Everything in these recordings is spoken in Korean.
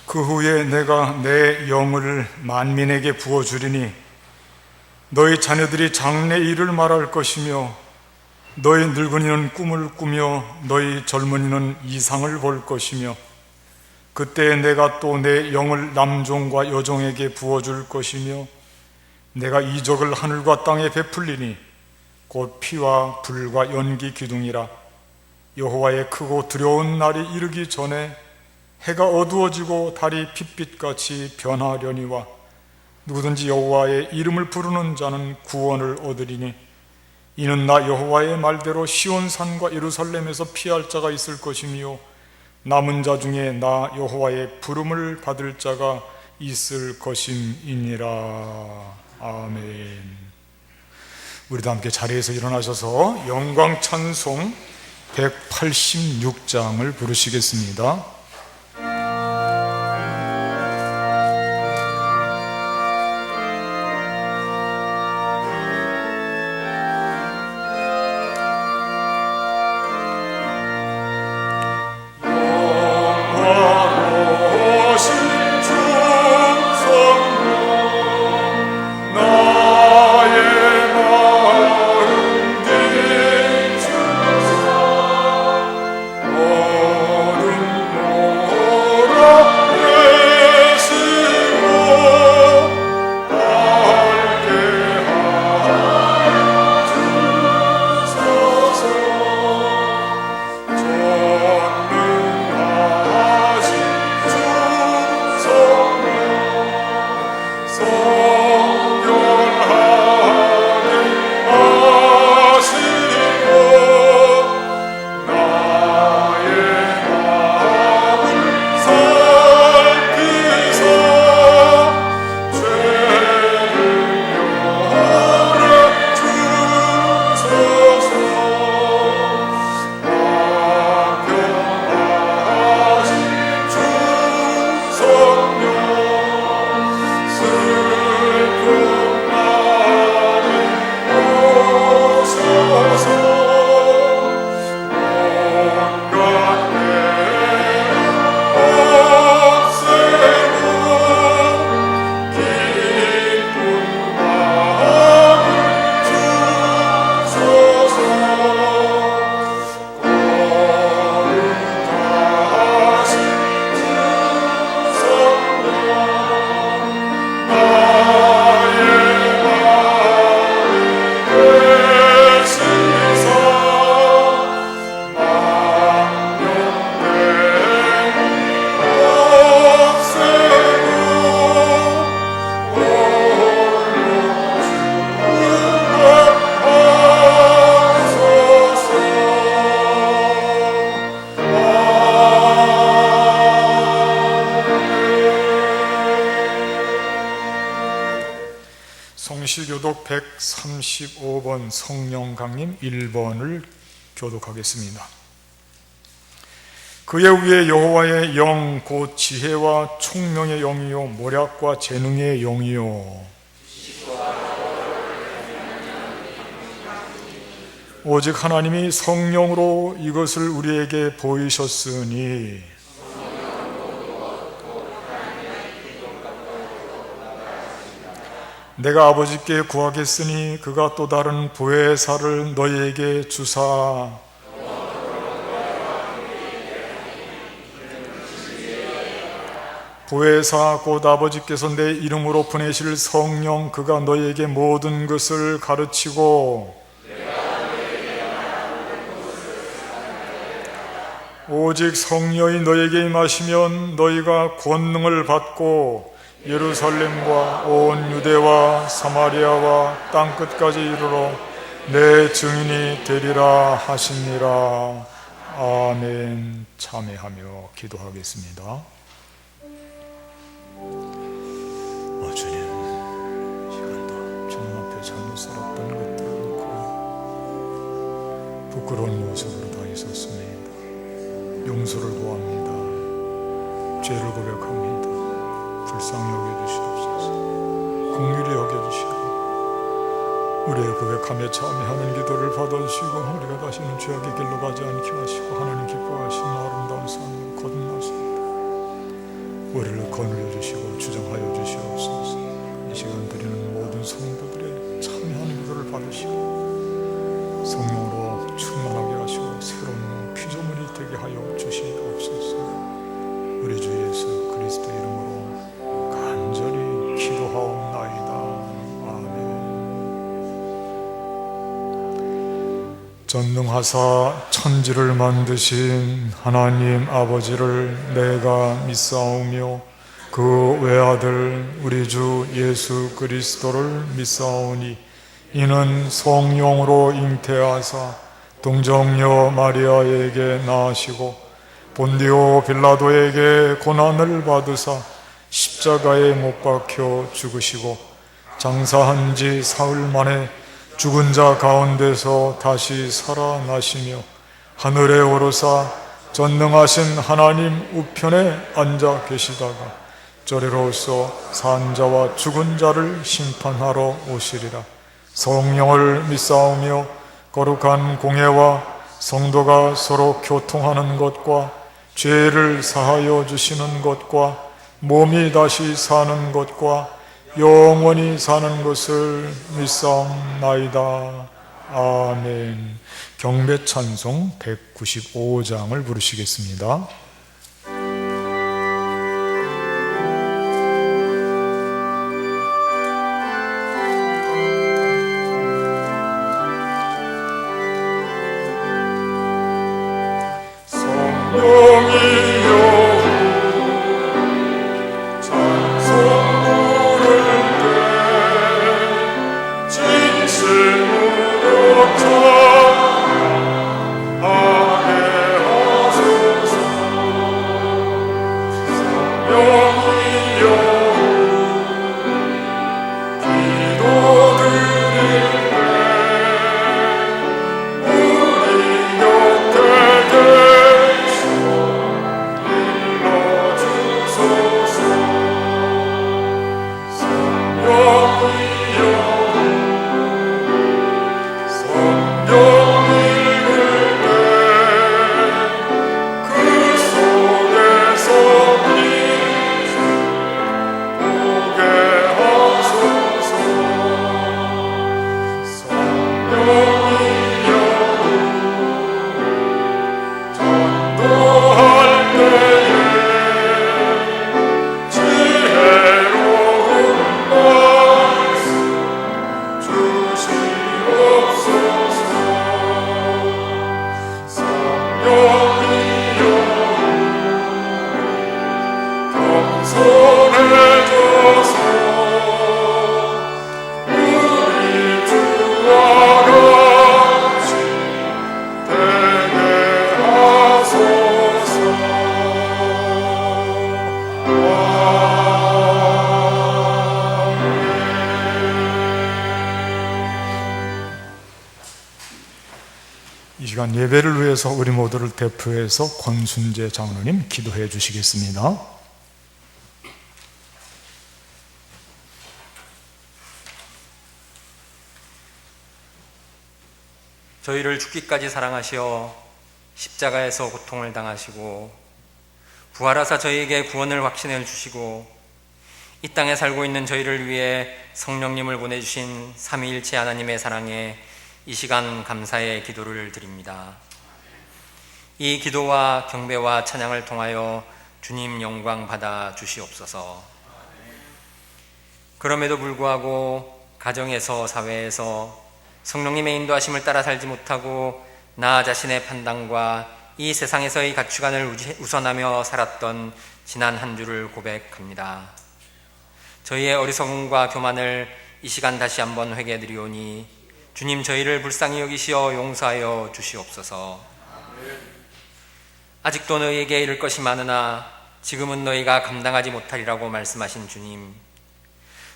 그 후에 내가 내 영을 만민에게 부어주리니 너희 자녀들이 장래 일을 말할 것이며 너희 늙은이는 꿈을 꾸며 너희 젊은이는 이상을 볼 것이며 그때 내가 또 내 영을 남종과 여종에게 부어줄 것이며 내가 이적을 하늘과 땅에 베풀리니 곧 피와 불과 연기 기둥이라. 여호와의 크고 두려운 날이 이르기 전에 해가 어두워지고 달이 핏빛같이 변하려니와 누구든지 여호와의 이름을 부르는 자는 구원을 얻으리니 이는 나 여호와의 말대로 시온산과 예루살렘에서 피할 자가 있을 것이며 남은 자 중에 나 여호와의 부름을 받을 자가 있을 것임이니라. 아멘. 우리도 함께 자리에서 일어나셔서 영광 찬송 186장을 부르시겠습니다. 성시교독 135번 성령강림 1번을 교독하겠습니다. 그의 위에 여호와의 영 곧 지혜와 총명의 영이요 모략과 재능의 영이요 오직 하나님이 성령으로 이것을 우리에게 보이셨으니 내가 아버지께 구하겠으니 그가 또 다른 보혜사를 너희에게 주사 보혜사 곧 아버지께서 내 이름으로 보내실 성령 그가 너희에게 모든 것을 가르치고 오직 성령이 너희에게 임하시면 너희가 권능을 받고 예루살렘과 온 유대와 사마리아와 땅끝까지 이르러 내 증인이 되리라 하시니라. 아멘. 참회하며 기도하겠습니다. 주님, 시간도 주님 앞에 잘못 살았던 것들을 놓고 부끄러운 모습으로 다 있었습니다. 용서를 구합니다. 죄를 고백합니다. 불쌍히 여겨주시옵소서. 긍휼히 여겨주시고 우리의 고백하며 참회하는 기도를 받아주시고 우리가 다시는 죄악의 길로 가지 않게 하시고 하나님 기뻐하시는 아름다운 삶을 거듭났습니다. 우리를 거느려 주시고 주장하여 주시옵소서. 이 시간 드리는 모든 성도들의 참여하는 기도를 받으시고 성령으로 충만하게 하시고 새로운 피조물이 되게 하여 주시옵소서. 우리 주 예수 그리스도 이름으로 간절히 기도하옵나이다. 전능하사 천지를 만드신 하나님 아버지를 내가 믿사오며 그 외아들 우리 주 예수 그리스도를 믿사오니 이는 성령으로 잉태하사 동정녀 마리아에게 낳으시고 본디오 빌라도에게 고난을 받으사 십자가에 못 박혀 죽으시고 장사한 지 사흘 만에 죽은 자 가운데서 다시 살아나시며 하늘에 오르사 전능하신 하나님 우편에 앉아 계시다가 저리로서 산 자와 죽은 자를 심판하러 오시리라. 성령을 믿사오며 거룩한 공예와 성도가 서로 교통하는 것과 죄를 사하여 주시는 것과 몸이 다시 사는 것과 영원히 사는 것을 믿사옵나이다. 아멘. 경배 찬송 195장을 부르시겠습니다. 예배를 위해서 우리 모두를 대표해서 권순재 장로님 기도해 주시겠습니다. 저희를 죽기까지 사랑하시어 십자가에서 고통을 당하시고 부활하사 저희에게 구원을 확신해 주시고 이 땅에 살고 있는 저희를 위해 성령님을 보내주신 삼위일체 하나님의 사랑에 이 시간 감사의 기도를 드립니다. 이 기도와 경배와 찬양을 통하여 주님 영광 받아 주시옵소서. 그럼에도 불구하고 가정에서 사회에서 성령님의 인도하심을 따라 살지 못하고 나 자신의 판단과 이 세상에서의 가치관을 우선하며 살았던 지난 한 주를 고백합니다. 저희의 어리석음과 교만을 이 시간 다시 한번 회개드리오니 주님 저희를 불쌍히 여기시어 용서하여 주시옵소서. 아직도 너희에게 이를 것이 많으나 지금은 너희가 감당하지 못하리라고 말씀하신 주님,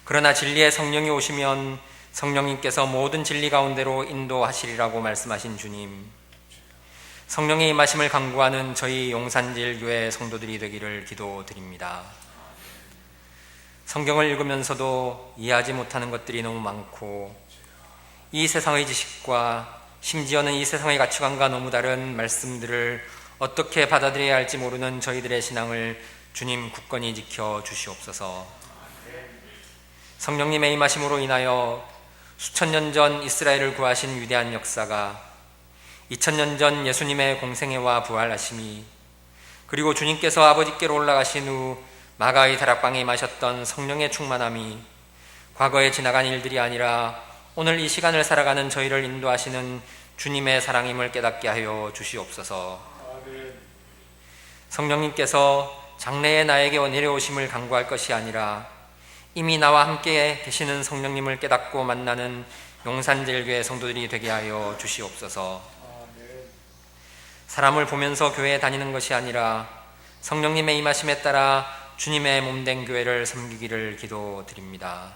그러나 진리의 성령이 오시면 성령님께서 모든 진리 가운데로 인도하시리라고 말씀하신 주님, 성령의 임하심을 간구하는 저희 용산제일교회 성도들이 되기를 기도드립니다. 성경을 읽으면서도 이해하지 못하는 것들이 너무 많고 이 세상의 지식과 심지어는 이 세상의 가치관과 너무 다른 말씀들을 어떻게 받아들여야 할지 모르는 저희들의 신앙을 주님 굳건히 지켜 주시옵소서. 성령님의 임하심으로 인하여 수천 년 전 이스라엘을 구하신 위대한 역사가 2000년 전 예수님의 공생애와 부활하심이, 그리고 주님께서 아버지께로 올라가신 후 마가의 다락방에 임하셨던 성령의 충만함이 과거에 지나간 일들이 아니라 오늘 이 시간을 살아가는 저희를 인도하시는 주님의 사랑임을 깨닫게 하여 주시옵소서. 성령님께서 장래에 나에게 내려오심을 간구할 것이 아니라 이미 나와 함께 계시는 성령님을 깨닫고 만나는 용산제일교회 성도들이 되게 하여 주시옵소서. 사람을 보면서 교회에 다니는 것이 아니라 성령님의 임하심에 따라 주님의 몸된 교회를 섬기기를 기도드립니다.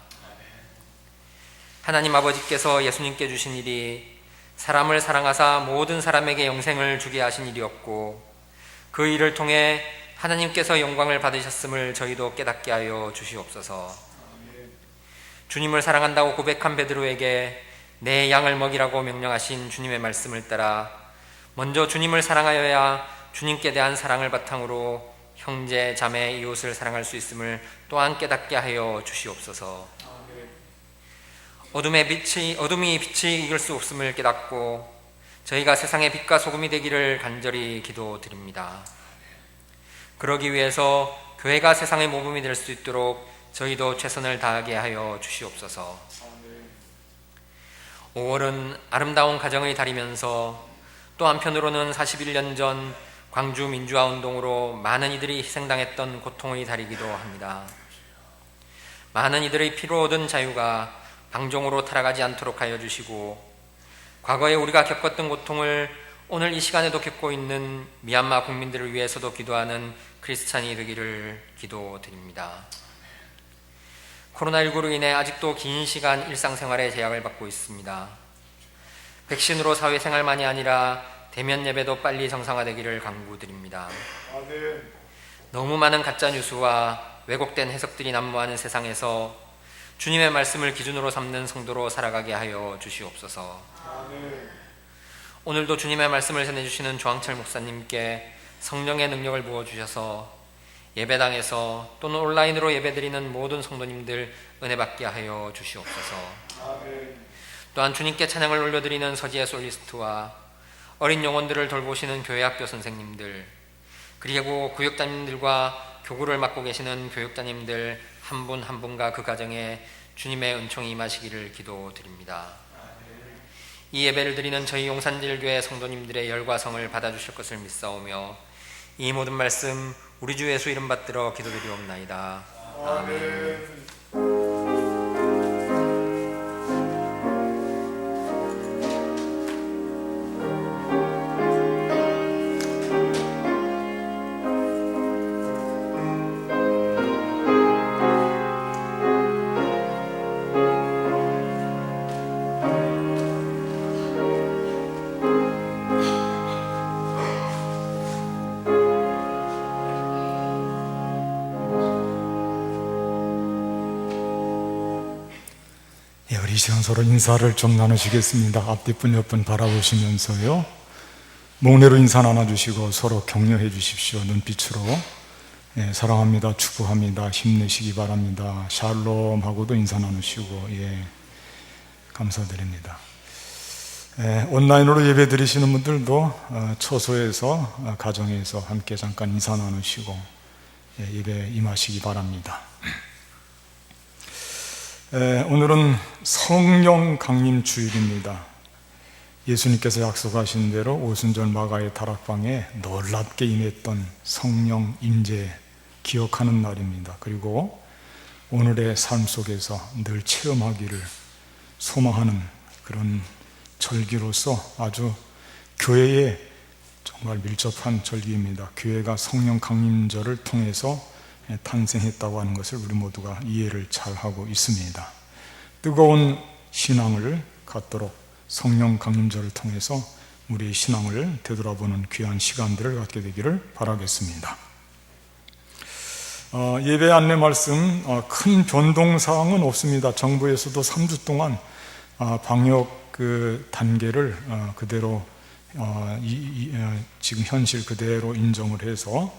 하나님 아버지께서 예수님께 주신 일이 사람을 사랑하사 모든 사람에게 영생을 주게 하신 일이었고, 그 일을 통해 하나님께서 영광을 받으셨음을 저희도 깨닫게 하여 주시옵소서. 주님을 사랑한다고 고백한 베드로에게 내 양을 먹이라고 명령하신 주님의 말씀을 따라 먼저 주님을 사랑하여야 주님께 대한 사랑을 바탕으로 형제, 자매, 이웃을 사랑할 수 있음을 또한 깨닫게 하여 주시옵소서. 어둠이 빛이 이길 수 없음을 깨닫고 저희가 세상의 빛과 소금이 되기를 간절히 기도드립니다. 그러기 위해서 교회가 세상의 모범이 될 수 있도록 저희도 최선을 다하게 하여 주시옵소서. 5월은 아름다운 가정의 달이면서 또 한편으로는 41년 전 광주 민주화 운동으로 많은 이들이 희생당했던 고통의 달이기도 합니다. 많은 이들의 피로 얻은 자유가 방종으로 타락하지 않도록 하여 주시고, 과거에 우리가 겪었던 고통을 오늘 이 시간에도 겪고 있는 미얀마 국민들을 위해서도 기도하는 크리스찬이 되기를 기도드립니다. 코로나19로 인해 아직도 긴 시간 일상생활에 제약을 받고 있습니다. 백신으로 사회생활만이 아니라 대면 예배도 빨리 정상화되기를 간구드립니다. 너무 많은 가짜뉴스와 왜곡된 해석들이 난무하는 세상에서 주님의 말씀을 기준으로 삼는 성도로 살아가게 하여 주시옵소서. 오늘도 주님의 말씀을 전해주시는 조항철 목사님께 성령의 능력을 부어주셔서 예배당에서 또는 온라인으로 예배드리는 모든 성도님들 은혜 받게 하여 주시옵소서. 또한 주님께 찬양을 올려드리는 서지혜 솔리스트와 어린 영혼들을 돌보시는 교회학교 선생님들, 그리고 구역장님들과 교구를 맡고 계시는 교육자님들 한 분 한 분과 그 가정에 주님의 은총이 임하시기를 기도드립니다. 이 예배를 드리는 저희 용산제일교회 성도님들의 열과 성을 받아주실 것을 믿사오며 이 모든 말씀 우리 주 예수 이름 받들어 기도드리옵나이다. 아멘. 이 시간 서로 인사를 좀 나누시겠습니다. 앞뒤분 옆분 바라보시면서요, 목례로 인사 나눠주시고 서로 격려해 주십시오. 눈빛으로. 사랑합니다, 축복합니다, 힘내시기 바랍니다, 샬롬 하고도 인사 나누시고, 감사드립니다. 온라인으로 예배 드리시는 분들도 처소에서 가정에서 함께 잠깐 인사 나누시고 예배 임하시기 바랍니다. 오늘은 성령 강림 주일입니다. 예수님께서 약속하신 대로 오순절 마가의 다락방에 놀랍게 임했던 성령 임재 기억하는 날입니다. 그리고 오늘의 삶 속에서 늘 체험하기를 소망하는 그런 절기로서 아주 교회에 정말 밀접한 절기입니다. 교회가 성령 강림절을 통해서 탄생했다고 하는 것을 우리 모두가 이해를 잘하고 있습니다. 뜨거운 신앙을 갖도록 성령 강림절을 통해서 우리의 신앙을 되돌아보는 귀한 시간들을 갖게 되기를 바라겠습니다. 예배 안내 말씀, 큰 변동사항은 없습니다. 정부에서도 3주 동안 방역 단계를 그대로 지금 현실 그대로 인정을 해서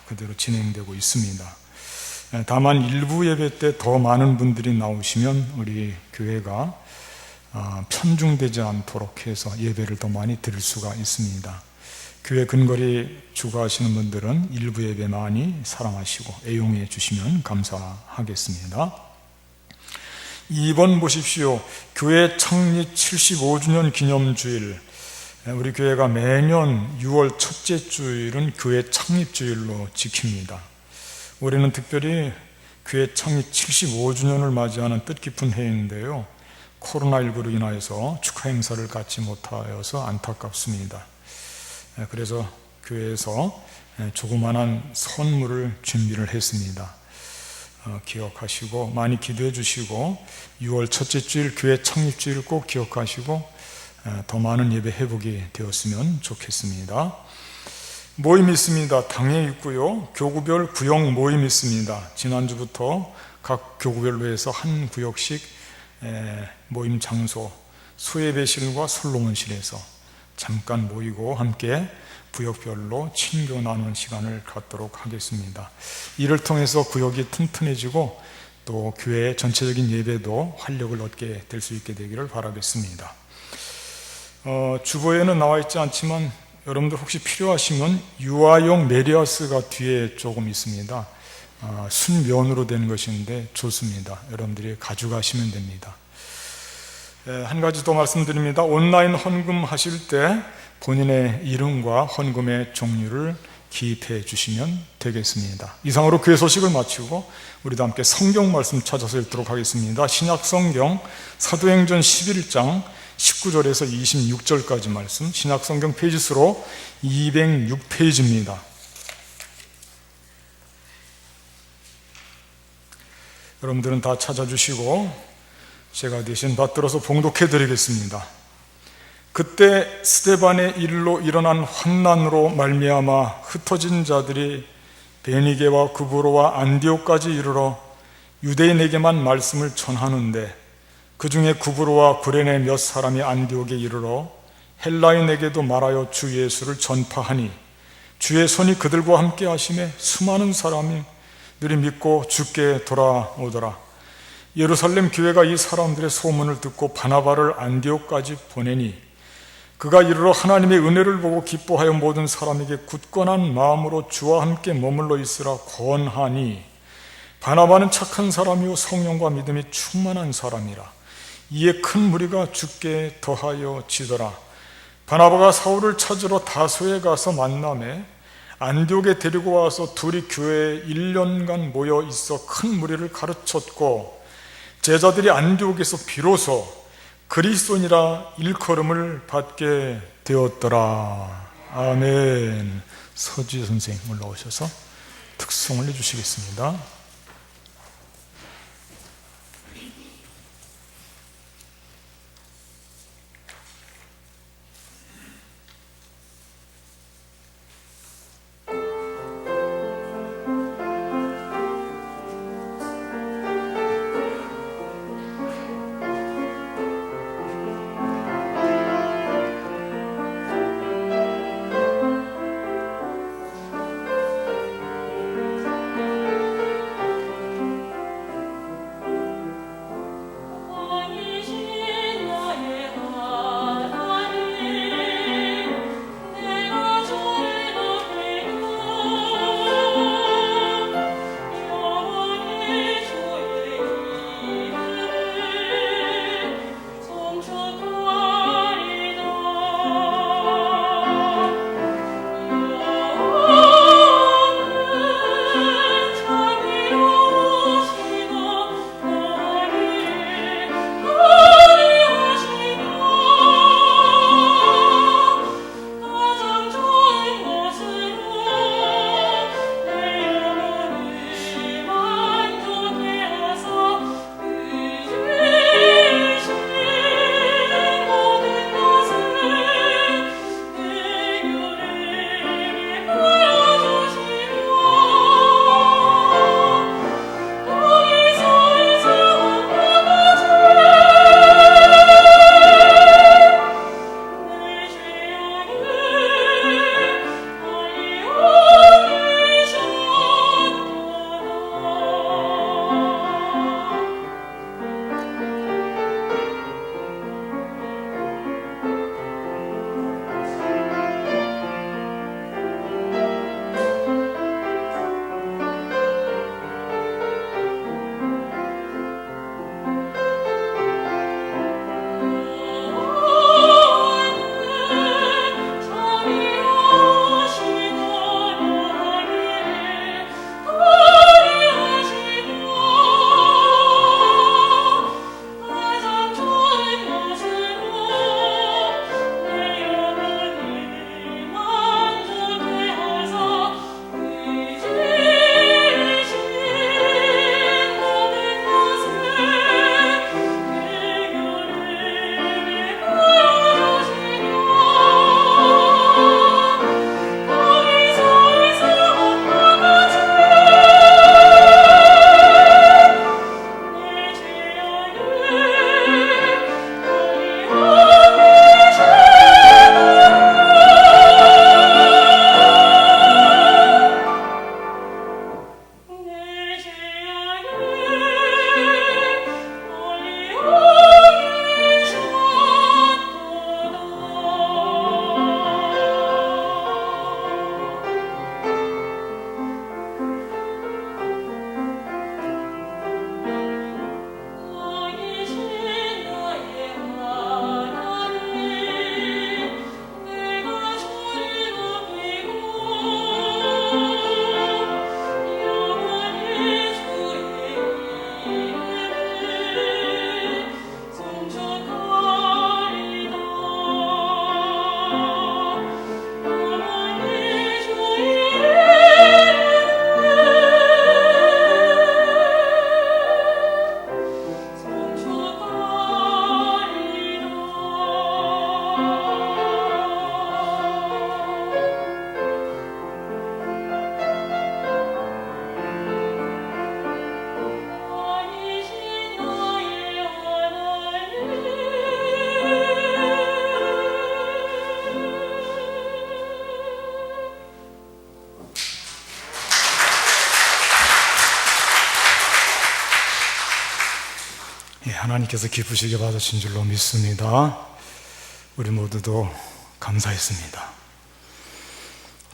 그대로 진행되고 있습니다. 다만 일부 예배 때 더 많은 분들이 나오시면 우리 교회가 편중되지 않도록 해서 예배를 더 많이 드릴 수가 있습니다. 교회 근거리 주거하시는 분들은 일부 예배 많이 사랑하시고 애용해 주시면 감사하겠습니다. 2번 보십시오. 교회 창립 75주년 기념주일. 우리 교회가 매년 6월 첫째 주일은 교회 창립주일로 지킵니다. 올해는 특별히 교회 창립 75주년을 맞이하는 뜻깊은 해인데요, 코로나19로 인하여서 축하 행사를 갖지 못하여서 안타깝습니다. 그래서 교회에서 조그만한 선물을 준비를 했습니다. 기억하시고 많이 기도해 주시고 6월 첫째 주일 교회 창립주일 꼭 기억하시고 더 많은 예배 회복이 되었으면 좋겠습니다. 모임 있습니다. 당에 있고요, 교구별 구역 모임 있습니다. 지난주부터 각 교구별로 해서 한 구역씩 모임 장소 수예배실과 솔로몬실에서 잠깐 모이고 함께 구역별로 친교 나누는 시간을 갖도록 하겠습니다. 이를 통해서 구역이 튼튼해지고 또 교회의 전체적인 예배도 활력을 얻게 될 수 있게 되기를 바라겠습니다. 주보에는 나와 있지 않지만 여러분들 혹시 필요하시면 유아용 메리아스가 뒤에 조금 있습니다. 순면으로 된 것인데 좋습니다. 여러분들이 가져가시면 됩니다. 한 가지 더 말씀드립니다. 온라인 헌금 하실 때 본인의 이름과 헌금의 종류를 기입해 주시면 되겠습니다. 이상으로 교회 소식을 마치고 우리도 함께 성경 말씀 찾아서 읽도록 하겠습니다. 신약 성경 사도행전 11장 19절에서 26절까지 말씀, 신약 성경 페이지수로 206페이지입니다. 여러분들은 다 찾아주시고 제가 대신 받들어서 봉독해 드리겠습니다. 그때 스데반의 일로 일어난 환난으로 말미암아 흩어진 자들이 베니게와 구브로와 안디옥까지 이르러 유대인에게만 말씀을 전하는데, 그 중에 구브로와 구레네 몇 사람이 안디옥에 이르러 헬라인에게도 말하여 주 예수를 전파하니 주의 손이 그들과 함께 하심에 수많은 사람이 들이 믿고 주께 돌아오더라. 예루살렘 교회가 이 사람들의 소문을 듣고 바나바를 안디옥까지 보내니 그가 이르러 하나님의 은혜를 보고 기뻐하여 모든 사람에게 굳건한 마음으로 주와 함께 머물러 있으라 권하니, 바나바는 착한 사람이요 성령과 믿음이 충만한 사람이라. 이에 큰 무리가 주께 더하여 지더라. 바나바가 사울을 찾으러 다소에 가서 만나매 안디옥에 데리고 와서 둘이 교회에 1년간 모여 있어 큰 무리를 가르쳤고, 제자들이 안디옥에서 비로소 그리스도니라 일컬음을 받게 되었더라. 아멘. 서지 선생님 올라오셔서 특송을 해주시겠습니다. 하나님께서 기쁘시게 받으신 줄로 믿습니다. 우리 모두도 감사했습니다.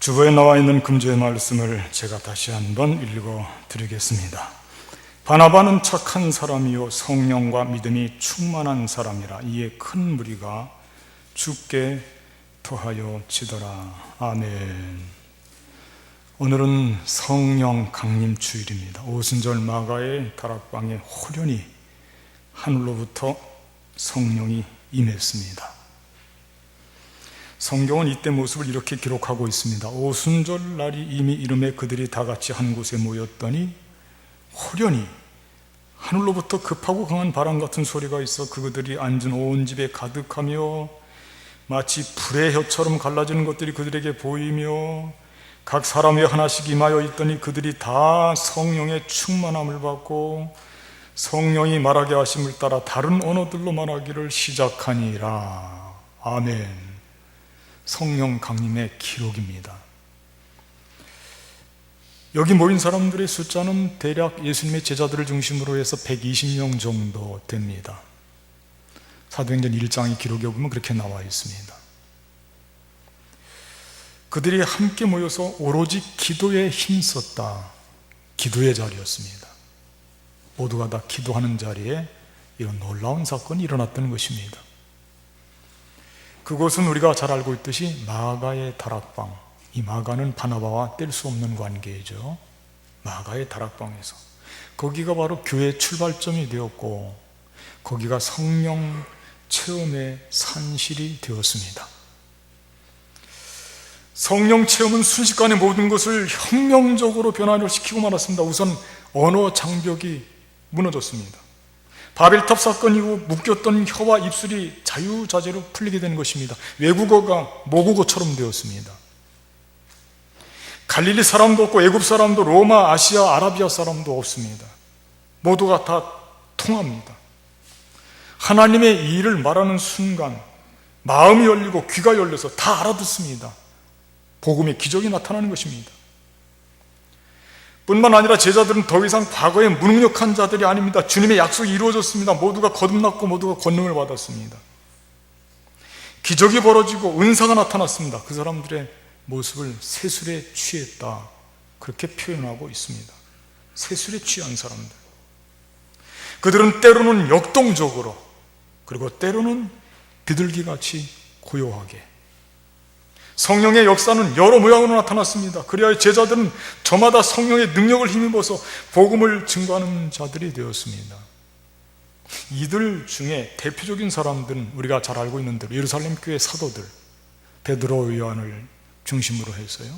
주보에 나와 있는 금주의 말씀을 제가 다시 한번 읽어 드리겠습니다. 바나바는 착한 사람이요 성령과 믿음이 충만한 사람이라. 이에 큰 무리가 주께 토하여 치더라. 아멘. 오늘은 성령 강림 주일입니다. 오순절 마가의 다락방에 호련히 하늘로부터 성령이 임했습니다. 성경은 이때 모습을 이렇게 기록하고 있습니다. 오순절 날이 이미 이름에 그들이 다 같이 한 곳에 모였더니 호련히 하늘로부터 급하고 강한 바람 같은 소리가 있어 그들이 앉은 온 집에 가득하며 마치 불의 혀처럼 갈라지는 것들이 그들에게 보이며 각 사람 위에 하나씩 임하여 있더니 그들이 다 성령의 충만함을 받고 성령이 말하게 하심을 따라 다른 언어들로 말하기를 시작하니라. 아멘. 성령 강림의 기록입니다. 여기 모인 사람들의 숫자는 대략 예수님의 제자들을 중심으로 해서 120명 정도 됩니다. 사도행전 1장의 기록에 보면 그렇게 나와 있습니다. 그들이 함께 모여서 오로지 기도에 힘썼다. 기도의 자리였습니다. 모두가 다 기도하는 자리에 이런 놀라운 사건이 일어났던 것입니다. 그곳은 우리가 잘 알고 있듯이 마가의 다락방, 이 마가는 바나바와 뗄 수 없는 관계죠. 마가의 다락방에서 거기가 바로 교회의 출발점이 되었고 거기가 성령 체험의 산실이 되었습니다. 성령 체험은 순식간에 모든 것을 혁명적으로 변화시키고 말았습니다. 우선 언어 장벽이 무너졌습니다. 바벨탑 사건 이후 묶였던 혀와 입술이 자유자재로 풀리게 된 것입니다. 외국어가 모국어처럼 되었습니다. 갈릴리 사람도 없고 애굽 사람도 로마, 아시아, 아라비아 사람도 없습니다. 모두가 다 통합니다. 하나님의 일을 말하는 순간 마음이 열리고 귀가 열려서 다 알아듣습니다. 복음의 기적이 나타나는 것입니다. 뿐만 아니라 제자들은 더 이상 과거에 무능력한 자들이 아닙니다. 주님의 약속이 이루어졌습니다. 모두가 거듭났고 모두가 권능을 받았습니다. 기적이 벌어지고 은사가 나타났습니다. 그 사람들의 모습을 세술에 취했다, 그렇게 표현하고 있습니다. 세술에 취한 사람들. 그들은 때로는 역동적으로, 그리고 때로는 비둘기같이 고요하게, 성령의 역사는 여러 모양으로 나타났습니다. 그래야 제자들은 저마다 성령의 능력을 힘입어서 복음을 증거하는 자들이 되었습니다. 이들 중에 대표적인 사람들은 우리가 잘 알고 있는 대로 예루살렘 교회 사도들, 베드로, 요한을 중심으로 해서요,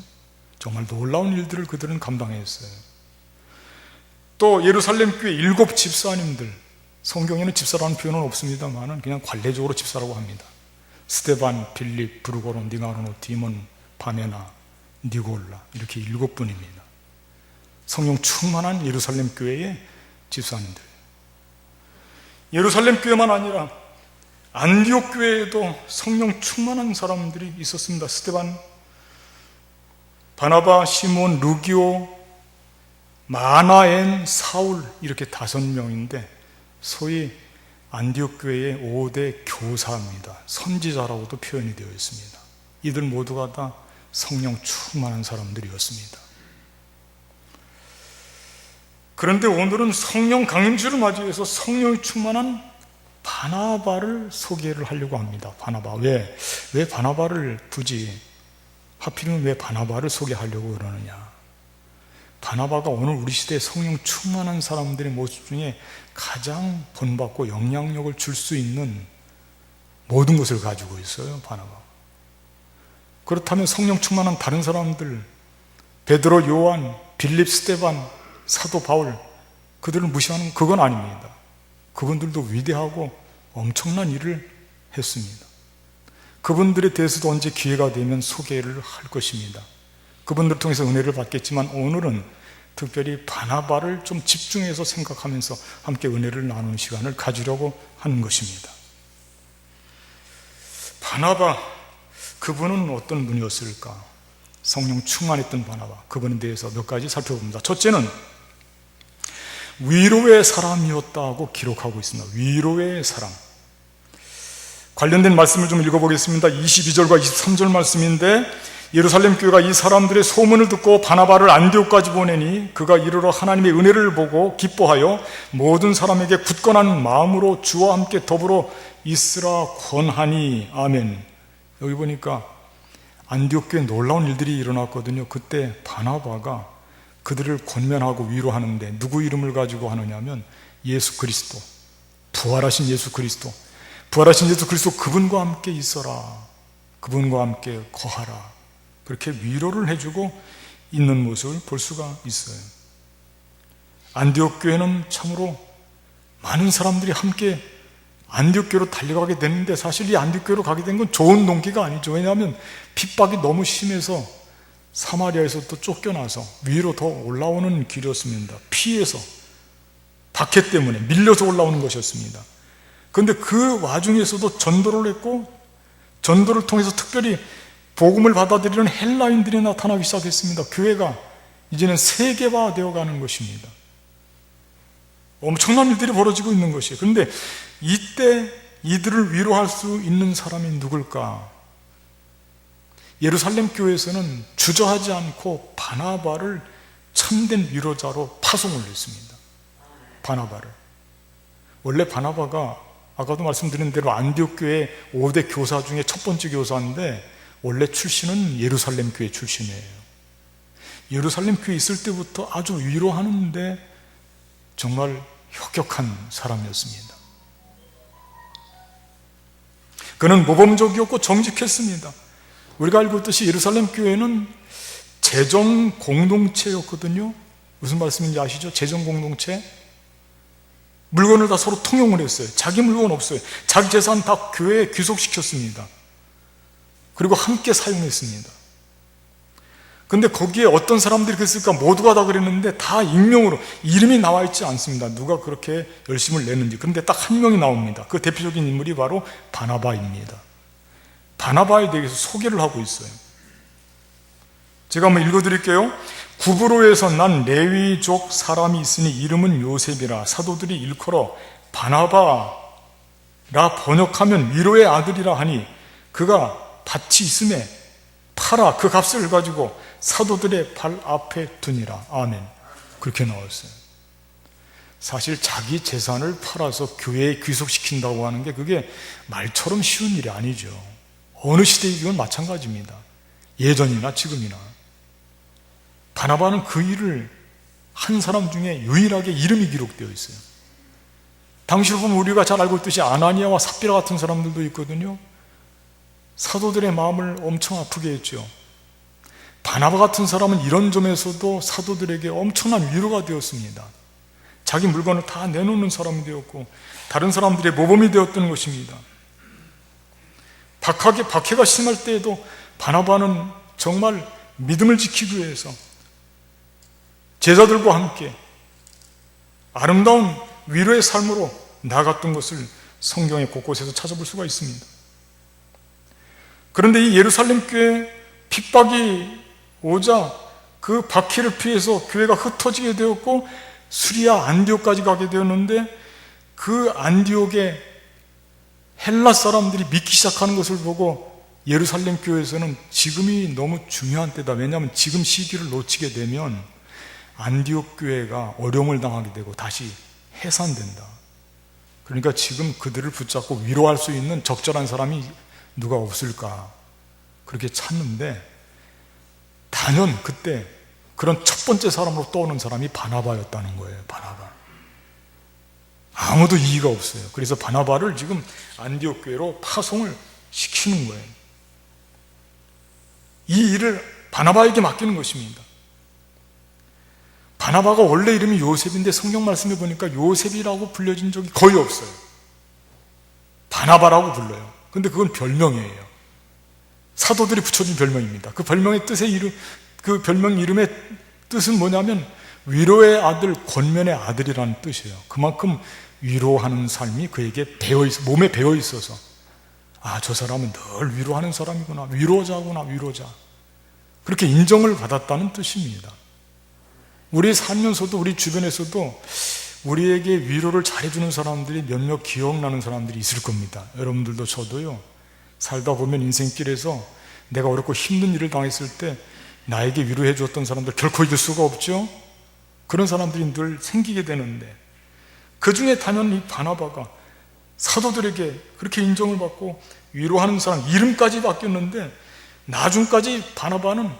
정말 놀라운 일들을 그들은 감당했어요. 또 예루살렘 교회 7 집사님들, 성경에는 집사라는 표현은 없습니다만 그냥 관례적으로 집사라고 합니다. 스데반, 빌립, 브루고로, 니가노, 디몬, 바메나, 니골라, 이렇게 7분입니다. 성령 충만한 예루살렘 교회의 집사님들. 예루살렘 교회만 아니라 안디옥 교회에도 성령 충만한 사람들이 있었습니다. 스데반, 바나바, 시몬, 루기오, 마나엔, 사울, 이렇게 5명인데 소위 안디옥 교회의 5대 교사입니다. 선지자라고도 표현이 되어 있습니다. 이들 모두가 다 성령 충만한 사람들이었습니다. 그런데 오늘은 성령 강림주를 맞이해서 성령이 충만한 바나바를 소개를 하려고 합니다. 바나바. 왜 바나바를 굳이, 하필이면 왜 바나바를 소개하려고 그러느냐. 바나바가 오늘 우리 시대에 성령 충만한 사람들의 모습 중에 가장 본받고 영향력을 줄 수 있는 모든 것을 가지고 있어요. 바나바. 그렇다면 성령 충만한 다른 사람들, 베드로, 요한, 빌립, 스데반, 사도 바울, 그들을 무시하는 그건 아닙니다. 그분들도 위대하고 엄청난 일을 했습니다. 그분들에 대해서도 언제 기회가 되면 소개를 할 것입니다. 그분들을 통해서 은혜를 받겠지만 오늘은 특별히 바나바를 좀 집중해서 생각하면서 함께 은혜를 나누는 시간을 가지려고 하는 것입니다. 바나바, 그분은 어떤 분이었을까? 성령 충만했던 바나바, 그분에 대해서 몇 가지 살펴봅니다. 첫째는 위로의 사람이었다고 기록하고 있습니다. 위로의 사람. 관련된 말씀을 좀 읽어보겠습니다. 22절과 23절 말씀인데, 예루살렘 교회가 이 사람들의 소문을 듣고 바나바를 안디옥까지 보내니 그가 이르러 하나님의 은혜를 보고 기뻐하여 모든 사람에게 굳건한 마음으로 주와 함께 더불어 있으라 권하니. 아멘. 여기 보니까 안디옥 교회에 놀라운 일들이 일어났거든요. 그때 바나바가 그들을 권면하고 위로하는데 누구 이름을 가지고 하느냐면 예수 그리스도, 부활하신 예수 그리스도, 부활하신 예수 그리스도, 그분과 함께 있어라, 그분과 함께 거하라, 그렇게 위로를 해주고 있는 모습을 볼 수가 있어요. 안디옥 교회는 참으로 많은 사람들이 함께 안디옥 교회로 달려가게 되는데, 사실 이 안디옥 교회로 가게 된 건 좋은 동기가 아니죠. 왜냐하면 핍박이 너무 심해서 사마리아에서 또 쫓겨나서 위로 더 올라오는 길이었습니다. 피해서, 박해 때문에 밀려서 올라오는 것이었습니다. 그런데 그 와중에서도 전도를 했고, 전도를 통해서 특별히 복음을 받아들이는 헬라인들이 나타나기 시작했습니다. 교회가 이제는 세계화되어 가는 것입니다. 엄청난 일들이 벌어지고 있는 것이에요. 그런데 이때 이들을 위로할 수 있는 사람이 누굴까? 예루살렘 교회에서는 주저하지 않고 바나바를 참된 위로자로 파송을 했습니다. 바나바를. 원래 바나바가 아까도 말씀드린 대로 안디옥 교회 5대 교사 중에 첫 번째 교사인데, 원래 출신은 예루살렘 교회 출신이에요. 예루살렘 교회에 있을 때부터 아주 위로하는데 정말 혁혁한 사람이었습니다. 그는 모범적이었고 정직했습니다. 우리가 알고 있듯이 예루살렘 교회는 재정 공동체였거든요. 무슨 말씀인지 아시죠? 재정 공동체. 물건을 다 서로 통용을 했어요. 자기 물건 없어요. 자기 재산 다 교회에 귀속시켰습니다. 그리고 함께 사용했습니다. 근데 거기에 어떤 사람들이 그랬을까? 모두가 다 그랬는데 다 익명으로, 이름이 나와 있지 않습니다. 누가 그렇게 열심을 냈는지. 그런데 딱 한 명이 나옵니다. 그 대표적인 인물이 바로 바나바입니다. 바나바에 대해서 소개를 하고 있어요. 제가 한번 읽어드릴게요. 구브로에서 난 레위족 사람이 있으니 이름은 요셉이라. 사도들이 일컬어 바나바라 번역하면 위로의 아들이라 하니 그가 밭이 있음에 팔아 그 값을 가지고 사도들의 발 앞에 두니라. 아멘. 그렇게 나왔어요. 사실 자기 재산을 팔아서 교회에 귀속시킨다고 하는 게 그게 말처럼 쉬운 일이 아니죠. 어느 시대이건 마찬가지입니다. 예전이나 지금이나. 바나바는 그 일을 한 사람 중에 유일하게 이름이 기록되어 있어요. 당시로 보면 우리가 잘 알고 있듯이 아나니아와 삽비라 같은 사람들도 있거든요. 사도들의 마음을 엄청 아프게 했죠. 바나바 같은 사람은 이런 점에서도 사도들에게 엄청난 위로가 되었습니다. 자기 물건을 다 내놓는 사람이 되었고 다른 사람들의 모범이 되었던 것입니다. 박해가 심할 때에도 바나바는 정말 믿음을 지키기 위해서 제자들과 함께 아름다운 위로의 삶으로 나아갔던 것을 성경의 곳곳에서 찾아볼 수가 있습니다. 그런데 이 예루살렘 교회 핍박이 오자 그 박해를 피해서 교회가 흩어지게 되었고 수리아 안디옥까지 가게 되었는데, 그 안디옥에 헬라 사람들이 믿기 시작하는 것을 보고 예루살렘 교회에서는 지금이 너무 중요한 때다. 왜냐하면 지금 시기를 놓치게 되면 안디옥 교회가 어려움을 당하게 되고 다시 해산된다. 그러니까 지금 그들을 붙잡고 위로할 수 있는 적절한 사람이 누가 없을까, 그렇게 찾는데 단연 그때 그런 첫 번째 사람으로 떠오르는 사람이 바나바였다는 거예요. 바나바. 아무도 이의가 없어요. 그래서 바나바를 지금 안디옥 교회로 파송을 시키는 거예요. 이 일을 바나바에게 맡기는 것입니다. 바나바가 원래 이름이 요셉인데 성경 말씀에 보니까 요셉이라고 불려진 적이 거의 없어요. 바나바라고 불러요. 근데 그건 별명이에요. 사도들이 붙여준 별명입니다. 그 별명의 그 별명 이름의 뜻은 뭐냐면 위로의 아들, 권면의 아들이라는 뜻이에요. 그만큼 위로하는 삶이 그에게 몸에 배어 있어서, 저 사람은 늘 위로하는 사람이구나, 위로자구나, 위로자, 그렇게 인정을 받았다는 뜻입니다. 우리 살면서도 우리 주변에서도 우리에게 위로를 잘해주는 사람들이 몇몇 기억나는 사람들이 있을 겁니다. 여러분들도 저도요, 살다 보면 인생길에서 내가 어렵고 힘든 일을 당했을 때 나에게 위로해 주었던 사람들 결코 잊을 수가 없죠. 그런 사람들이 늘 생기게 되는데, 그 중에 단연 이 바나바가 사도들에게 그렇게 인정을 받고 위로하는 사람, 이름까지 바뀌었는데 나중까지 바나바는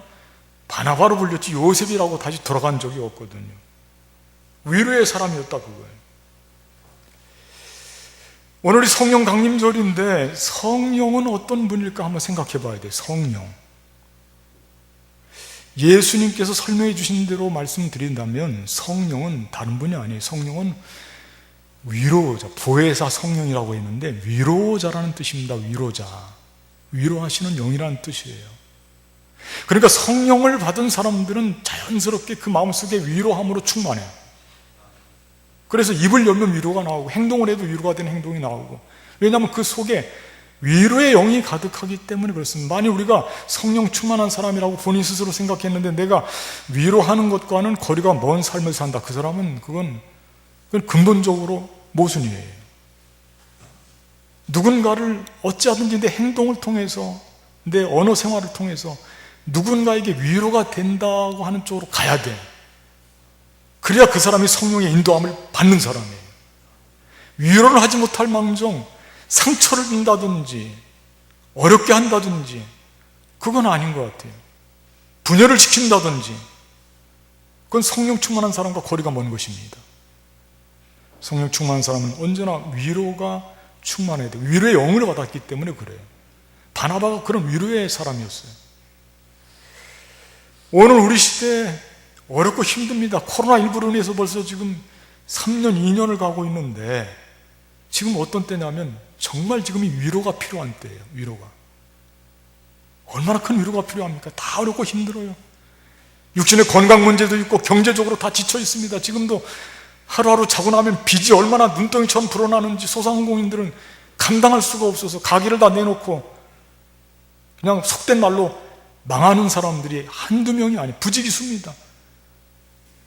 바나바로 불렸지 요셉이라고 다시 돌아간 적이 없거든요. 위로의 사람이었다, 그거예요. 오늘이 성령 강림절인데 성령은 어떤 분일까 한번 생각해 봐야 돼요. 성령. 예수님께서 설명해 주신 대로 말씀드린다면 성령은 다른 분이 아니에요. 성령은 위로자, 보혜사 성령이라고 했는데 위로자라는 뜻입니다. 위로자. 위로하시는 영이라는 뜻이에요. 그러니까 성령을 받은 사람들은 자연스럽게 그 마음속에 위로함으로 충만해요. 그래서 입을 열면 위로가 나오고 행동을 해도 위로가 되는 행동이 나오고, 왜냐하면 그 속에 위로의 영이 가득하기 때문에 그렇습니다. 만약 우리가 성령 충만한 사람이라고 본인 스스로 생각했는데 내가 위로하는 것과는 거리가 먼 삶을 산다, 그 사람은 그건 근본적으로 모순이에요. 누군가를 어찌하든지 내 행동을 통해서, 내 언어 생활을 통해서 누군가에게 위로가 된다고 하는 쪽으로 가야 돼. 그래야 그 사람이 성령의 인도함을 받는 사람이에요. 위로를 하지 못할 망정 상처를 준다든지 어렵게 한다든지 그건 아닌 것 같아요. 분열을 시킨다든지 그건 성령 충만한 사람과 거리가 먼 것입니다. 성령 충만한 사람은 언제나 위로가 충만해야 돼요. 위로의 영을 받았기 때문에 그래요. 바나바가 그런 위로의 사람이었어요. 오늘 우리 시대에 어렵고 힘듭니다. 코로나19로 인해서 벌써 지금 3년, 2년을 가고 있는데 지금 어떤 때냐면 정말 지금이 위로가 필요한 때예요. 위로가. 얼마나 큰 위로가 필요합니까? 다 어렵고 힘들어요. 육신의 건강 문제도 있고 경제적으로 다 지쳐 있습니다. 지금도 하루하루 자고 나면 빚이 얼마나 눈덩이처럼 불어나는지 소상공인들은 감당할 수가 없어서 가게를 다 내놓고 그냥 속된 말로 망하는 사람들이 한두 명이 아니에요. 부지기수입니다.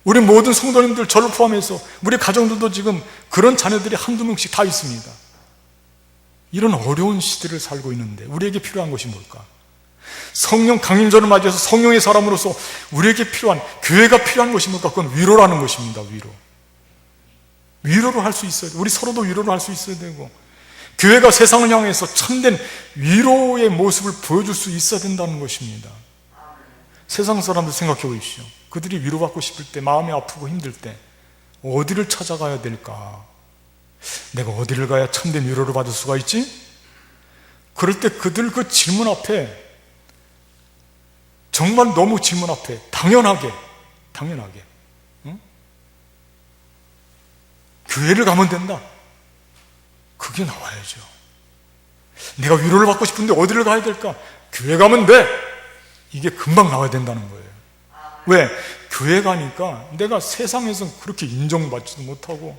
우리 모든 성도님들, 저를 포함해서 우리 가정들도 지금 그런 자녀들이 한두 명씩 다 있습니다. 이런 어려운 시대를 살고 있는데 우리에게 필요한 것이 뭘까? 성령 강림절을 맞이해서 성령의 사람으로서 우리에게 필요한, 교회가 필요한 것이 뭘까? 그건 위로라는 것입니다. 위로를 할 수 있어야 돼요. 우리 서로도 위로를 할 수 있어야 되고, 교회가 세상을 향해서 참된 위로의 모습을 보여줄 수 있어야 된다는 것입니다. 세상 사람들 생각해 보십시오. 그들이 위로받고 싶을 때, 마음이 아프고 힘들 때 어디를 찾아가야 될까? 내가 어디를 가야 참된 위로를 받을 수가 있지? 그럴 때 그들 그 질문 앞에, 정말 너무 질문 앞에 당연하게 응? 교회를 가면 된다. 그게 나와야죠. 내가 위로를 받고 싶은데 어디를 가야 될까? 교회 가면 돼. 이게 금방 나와야 된다는 거예요. 왜? 교회 가니까 내가 세상에서 그렇게 인정받지도 못하고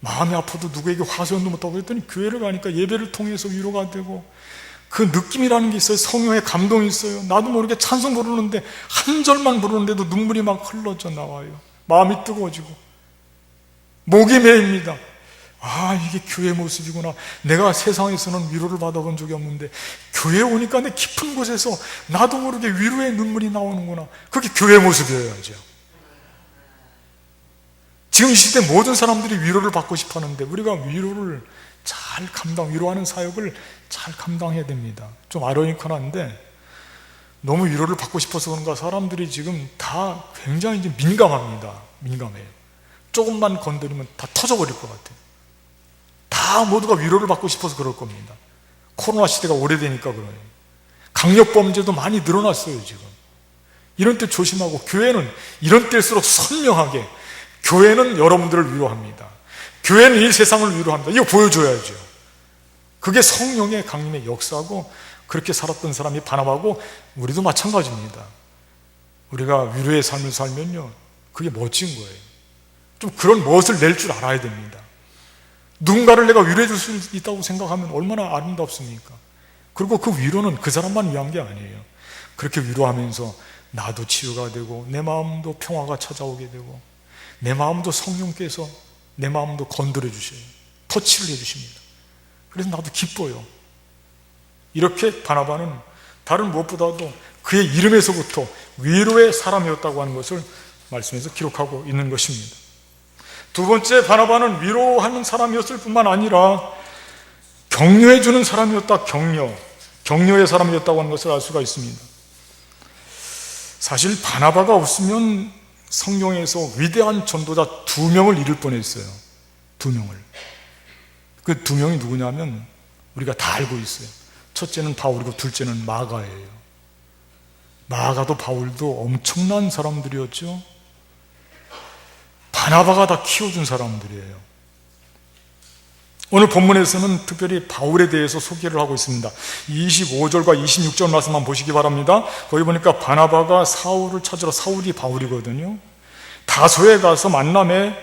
마음이 아파도 누구에게 화소연도 못하고 했더니 교회를 가니까 예배를 통해서 위로가 되고, 그 느낌이라는 게 있어요. 성령의 감동이 있어요. 나도 모르게 찬송 부르는데 한 절만 부르는데도 눈물이 막 흘러져 나와요. 마음이 뜨거워지고 목이 메입니다. 아, 이게 교회 모습이구나. 내가 세상에서는 위로를 받아본 적이 없는데 교회에 오니까 내 깊은 곳에서 나도 모르게 위로의 눈물이 나오는구나. 그게 교회 모습이어야죠. 지금 이 시대 모든 사람들이 위로를 받고 싶어 하는데 우리가 위로를 잘 위로하는 사역을 잘 감당해야 됩니다. 좀 아이러니컬한데 너무 위로를 받고 싶어서 그런가 사람들이 지금 다 굉장히 이제 민감해요. 조금만 건드리면 다 터져버릴 것 같아요. 다 모두가 위로를 받고 싶어서 그럴 겁니다. 코로나 시대가 오래되니까 그래요. 강력범죄도 많이 늘어났어요. 지금 이런 때 조심하고, 교회는 이런 때일수록 선명하게 교회는 여러분들을 위로합니다. 교회는 이 세상을 위로합니다. 이거 보여줘야죠. 그게 성령의 강림의 역사고, 그렇게 살았던 사람이 바나바고 우리도 마찬가지입니다. 우리가 위로의 삶을 살면요, 그게 멋진 거예요. 좀 그런 멋을 낼 줄 알아야 됩니다. 누군가를 내가 위로해 줄 수 있다고 생각하면 얼마나 아름답습니까? 그리고 그 위로는 그 사람만 위한 게 아니에요. 그렇게 위로하면서 나도 치유가 되고 내 마음도 평화가 찾아오게 되고 내 마음도 성령께서 내 마음도 건드려 주셔요. 터치를 해 주십니다. 그래서 나도 기뻐요. 이렇게 바나바는 다른 무엇보다도 그의 이름에서부터 위로의 사람이었다고 하는 것을 말씀에서 기록하고 있는 것입니다. 두 번째, 바나바는 위로하는 사람이었을 뿐만 아니라 격려해 주는 사람이었다. 격려의 사람이었다고 하는 것을 알 수가 있습니다. 사실 바나바가 없으면 성경에서 위대한 전도자 2명을 잃을 뻔했어요. 2명을. 그 2명이 누구냐면 우리가 다 알고 있어요. 첫째는 바울이고 둘째는 마가예요. 마가도 바울도 엄청난 사람들이었죠. 바나바가 다 키워준 사람들이에요. 오늘 본문에서는 특별히 바울에 대해서 소개를 하고 있습니다. 25절과 26절 말씀만 보시기 바랍니다. 거기 보니까 바나바가 사울을 찾으러, 사울이 바울이거든요. 다소에 가서 만남에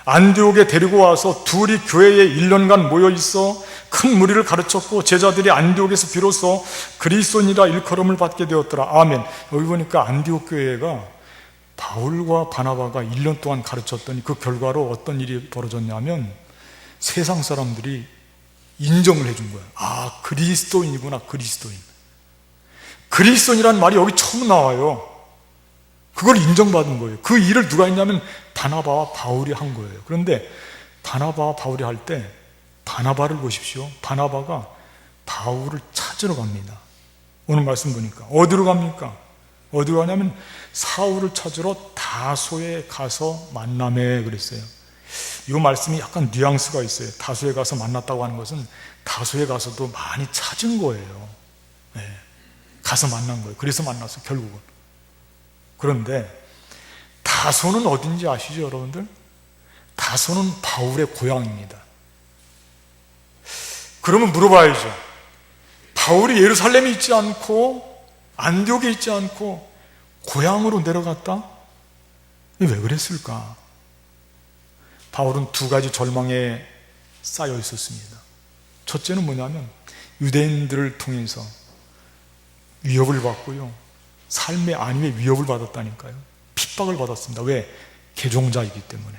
안디옥에 데리고 와서 둘이 교회에 1년간 모여 있어 큰 무리를 가르쳤고 제자들이 안디옥에서 비로소 그리스도인이라 일컬음을 받게 되었더라. 아멘. 여기 보니까 안디옥 교회가 바울과 바나바가 1년 동안 가르쳤더니 그 결과로 어떤 일이 벌어졌냐면 세상 사람들이 인정을 해준 거예요. 아, 그리스도인이구나, 그리스도인. 그리스도인이라는 말이 여기 처음 나와요. 그걸 인정받은 거예요. 그 일을 누가 했냐면 바나바와 바울이 한 거예요. 그런데 바나바와 바울이 할 때 바나바를 보십시오. 바나바가 바울을 찾으러 갑니다. 오늘 말씀 보니까 어디로 갑니까? 어디로 가냐면 사울을 찾으러 다소에 가서 만나매 그랬어요. 이 말씀이 약간 뉘앙스가 있어요. 다소에 가서 만났다고 하는 것은 다소에 가서도 많이 찾은 거예요. 네. 가서 만난 거예요. 그래서 만났어, 결국은. 그런데 다소는 어딘지 아시죠, 여러분들? 다소는 바울의 고향입니다. 그러면 물어봐야죠. 바울이 예루살렘에 있지 않고 안디옥에 있지 않고 고향으로 내려갔다? 왜 그랬을까? 바울은 2가지 절망에 쌓여 있었습니다. 첫째는 뭐냐면 유대인들을 통해서 위협을 받고요, 삶의 안위에 위협을 받았다니까요. 핍박을 받았습니다. 왜? 개종자이기 때문에.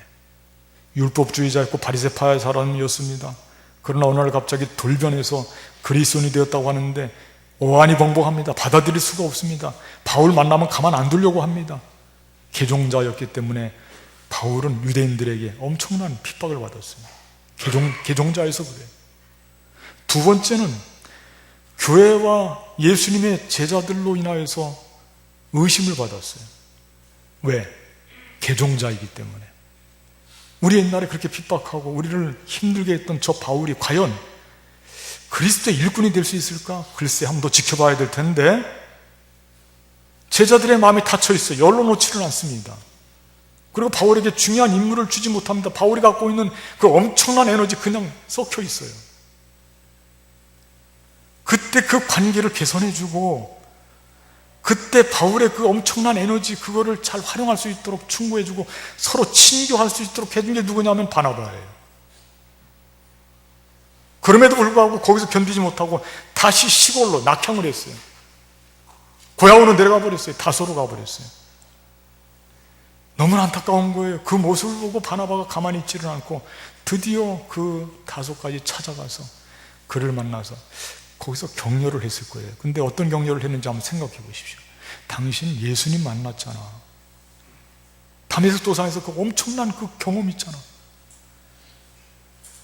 율법주의자였고 바리새파의 사람이었습니다. 그러나 어느 날 갑자기 돌변해서 그리스도인이 되었다고 하는데 오한이 번복합니다. 받아들일 수가 없습니다. 바울 만나면 가만 안 두려고 합니다. 개종자였기 때문에 바울은 유대인들에게 엄청난 핍박을 받았습니다. 개종자에서 그래요. 두 번째는 교회와 예수님의 제자들로 인하여서 의심을 받았어요. 왜? 개종자이기 때문에. 우리 옛날에 그렇게 핍박하고 우리를 힘들게 했던 저 바울이 과연 그리스도의 일꾼이 될 수 있을까? 글쎄, 한번 더 지켜봐야 될 텐데 제자들의 마음이 닫혀 있어요. 열어놓지를 않습니다. 그리고 바울에게 중요한 임무를 주지 못합니다. 바울이 갖고 있는 그 엄청난 에너지 그냥 썩혀 있어요. 그때 그 관계를 개선해주고 그때 바울의 그 엄청난 에너지 그거를 잘 활용할 수 있도록 충고해주고 서로 친교할 수 있도록 해준 게 누구냐면 바나바예요. 그럼에도 불구하고 거기서 견디지 못하고 다시 시골로 낙향을 했어요. 고향으로 내려가 버렸어요. 다소로 가버렸어요. 너무나 안타까운 거예요. 그 모습을 보고 바나바가 가만히 있지를 않고 드디어 그 다소까지 찾아가서 그를 만나서 거기서 격려를 했을 거예요. 근데 어떤 격려를 했는지 한번 생각해 보십시오. 당신 예수님 만났잖아. 다메섹 도상에서 그 엄청난 그 경험 있잖아.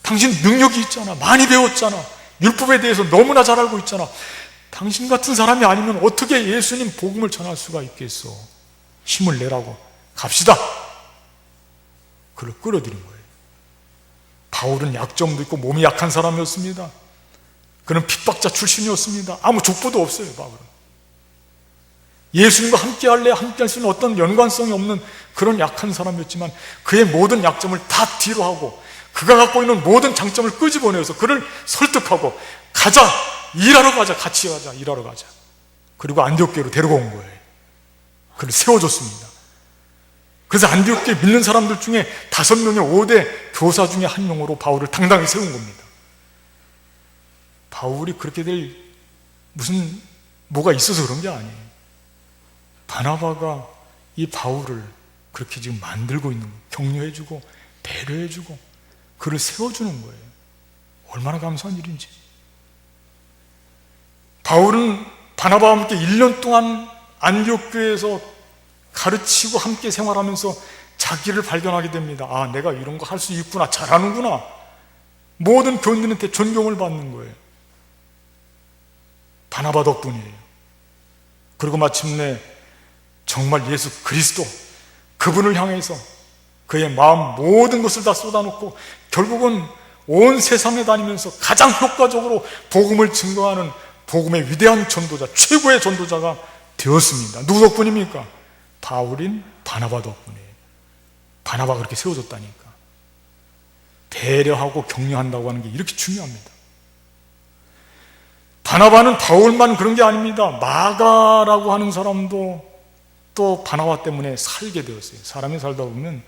당신 능력이 있잖아. 많이 배웠잖아. 율법에 대해서 너무나 잘 알고 있잖아. 당신 같은 사람이 아니면 어떻게 예수님 복음을 전할 수가 있겠어. 힘을 내라고 갑시다. 그를 끌어들인 거예요. 바울은 약점도 있고 몸이 약한 사람이었습니다. 그는 핍박자 출신이었습니다. 아무 족보도 없어요. 바울은 예수님과 함께 할 수 있는 어떤 연관성이 없는 그런 약한 사람이었지만 그의 모든 약점을 다 뒤로 하고 그가 갖고 있는 모든 장점을 끄집어내서 그를 설득하고 가자, 일하러 가자, 같이 가자, 일하러 가자. 그리고 안디옥교로 데리고 온 거예요. 그를 세워줬습니다. 그래서 안디옥교에 믿는 사람들 중에 5명의 5대 교사 중에 한 명으로 바울을 당당히 세운 겁니다. 바울이 그렇게 될 무슨 뭐가 있어서 그런 게 아니에요. 바나바가 이 바울을 그렇게 지금 만들고 있는 거예요. 격려해주고 배려해주고 그를 세워주는 거예요. 얼마나 감사한 일인지. 바울은 바나바와 함께 1년 동안 안디옥 교회에서 가르치고 함께 생활하면서 자기를 발견하게 됩니다. 아, 내가 이런 거 할 수 있구나, 잘하는구나. 모든 교인들한테 존경을 받는 거예요. 바나바 덕분이에요. 그리고 마침내 정말 예수 그리스도, 그분을 향해서 그의 마음 모든 것을 다 쏟아놓고 결국은 온 세상에 다니면서 가장 효과적으로 복음을 증거하는 복음의 위대한 전도자, 최고의 전도자가 되었습니다. 누구 덕분입니까? 바울인 바나바 덕분이에요. 바나바가 그렇게 세워졌다니까. 배려하고 격려한다고 하는 게 이렇게 중요합니다. 바나바는 바울만 그런 게 아닙니다. 마가라고 하는 사람도 또 바나바 때문에 살게 되었어요. 사람이 살다 보면